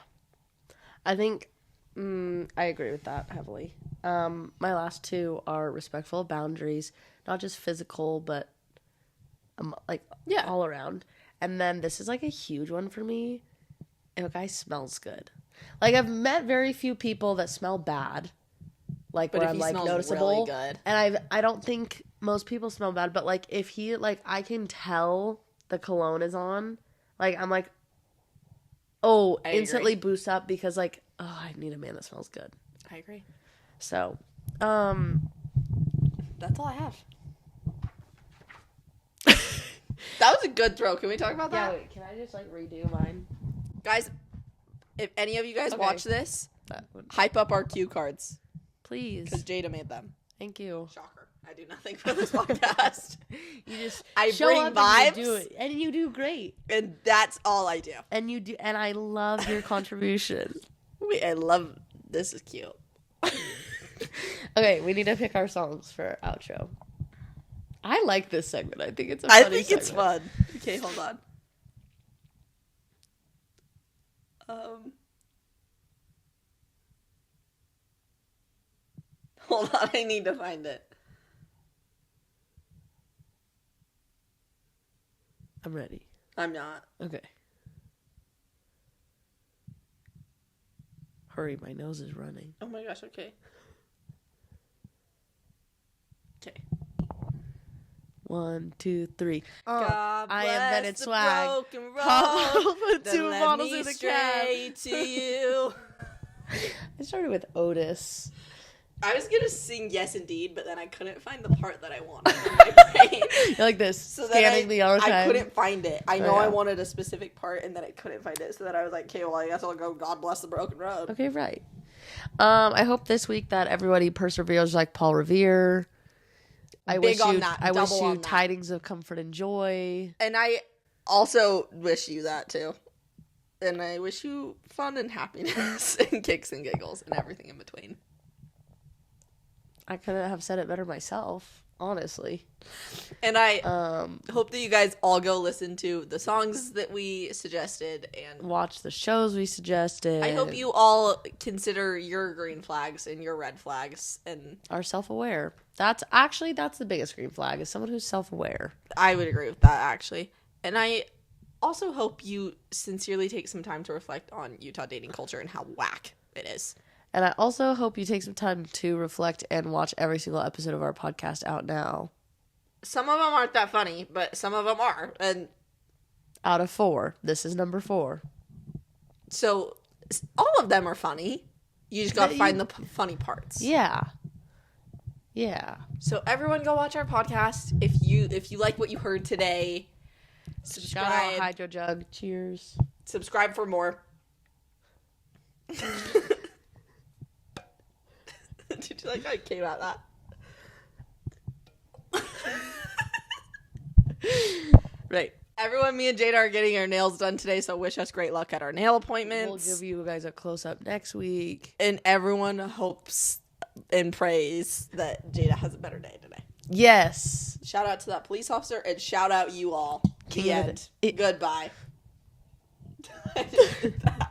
[SPEAKER 2] I think I agree with that heavily. My last two are respectful boundaries, not just physical, but all around. And then this is like a huge one for me. If a guy smells good, like I've met very few people that smell bad, like
[SPEAKER 1] but
[SPEAKER 2] where
[SPEAKER 1] if
[SPEAKER 2] I'm
[SPEAKER 1] he
[SPEAKER 2] like
[SPEAKER 1] smells
[SPEAKER 2] noticeable.
[SPEAKER 1] really good.
[SPEAKER 2] And I don't think most people smell bad, but like if he I can tell the cologne is on, like I'm like. Oh,
[SPEAKER 1] I
[SPEAKER 2] instantly
[SPEAKER 1] agree.
[SPEAKER 2] boost up because, like, oh, I need a man that smells good.
[SPEAKER 1] I agree.
[SPEAKER 2] So,
[SPEAKER 1] that's all I have. That was a good throw. Can we talk about that?
[SPEAKER 2] Yeah, wait, can I just, like, redo mine?
[SPEAKER 1] Guys, if any of you guys watch this,
[SPEAKER 2] That would...
[SPEAKER 1] hype up our cue cards.
[SPEAKER 2] Please.
[SPEAKER 1] Because Jada made them.
[SPEAKER 2] Thank you.
[SPEAKER 1] Shocker. I do nothing for this podcast.
[SPEAKER 2] You just
[SPEAKER 1] I
[SPEAKER 2] show
[SPEAKER 1] bring
[SPEAKER 2] up
[SPEAKER 1] vibes.
[SPEAKER 2] and you do it. And you do great.
[SPEAKER 1] And that's all I do.
[SPEAKER 2] And you do, and I love your contribution.
[SPEAKER 1] Wait, I love, this is cute.
[SPEAKER 2] Okay, we need to pick our songs for our outro. I like this segment. I think it's a funny segment.
[SPEAKER 1] It's fun. Okay, hold on. Hold on, I need to find it.
[SPEAKER 2] I'm ready.
[SPEAKER 1] I'm not.
[SPEAKER 2] Okay. Hurry, my nose is running.
[SPEAKER 1] Oh my gosh, okay. Okay.
[SPEAKER 2] 1, 2, 3.
[SPEAKER 1] God
[SPEAKER 2] I
[SPEAKER 1] bless
[SPEAKER 2] invented
[SPEAKER 1] the
[SPEAKER 2] swag.
[SPEAKER 1] broken road
[SPEAKER 2] I'll put
[SPEAKER 1] that
[SPEAKER 2] 2
[SPEAKER 1] led
[SPEAKER 2] bottles
[SPEAKER 1] me
[SPEAKER 2] in the cab.
[SPEAKER 1] straight to you.
[SPEAKER 2] I started with Otis.
[SPEAKER 1] I was gonna sing Yes Indeed, but then I couldn't find the part that I wanted in my brain.
[SPEAKER 2] You're like this,
[SPEAKER 1] So
[SPEAKER 2] scanning the other time.
[SPEAKER 1] I couldn't find it. I know
[SPEAKER 2] yeah.
[SPEAKER 1] I wanted a specific part, and then I couldn't find it. So then I was like, okay, well, I guess I'll go God Bless the Broken Road.
[SPEAKER 2] Okay, right. I hope this week that everybody perseveres like Paul Revere. I
[SPEAKER 1] Big
[SPEAKER 2] wish
[SPEAKER 1] on
[SPEAKER 2] you,
[SPEAKER 1] that.
[SPEAKER 2] I wish
[SPEAKER 1] Double on
[SPEAKER 2] you
[SPEAKER 1] that.
[SPEAKER 2] tidings of comfort and joy.
[SPEAKER 1] And I also wish you that too. And I wish you fun and happiness and kicks and giggles and everything in between.
[SPEAKER 2] I couldn't have said it better myself, honestly.
[SPEAKER 1] And I hope that you guys all go listen to the songs that we suggested and
[SPEAKER 2] Watch the shows we suggested.
[SPEAKER 1] I hope you all consider your green flags and your red flags, and
[SPEAKER 2] are self-aware. That's the biggest green flag, is someone who's self-aware.
[SPEAKER 1] I would agree with that actually. And I also hope you sincerely take some time to reflect on Utah dating culture and how whack it is.
[SPEAKER 2] And I also hope you take some time to reflect and watch every single episode of our podcast out now.
[SPEAKER 1] Some of them aren't that funny, but some of them are. And
[SPEAKER 2] Out of 4, this is number 4.
[SPEAKER 1] so all of them are funny. You just got to find the funny parts.
[SPEAKER 2] Yeah. Yeah.
[SPEAKER 1] So everyone go watch our podcast. If you like what you heard today,
[SPEAKER 2] Shout out hydrojug. Cheers.
[SPEAKER 1] subscribe for more. Did you like how I came at that? Right. Everyone, me and Jada are getting our nails done today, so wish us great luck at our nail appointments.
[SPEAKER 2] We'll give you guys a close-up next week.
[SPEAKER 1] And everyone hopes and prays that Jada has a better day today.
[SPEAKER 2] Yes.
[SPEAKER 1] Shout out to that police officer and shout out you all. The end. Goodbye.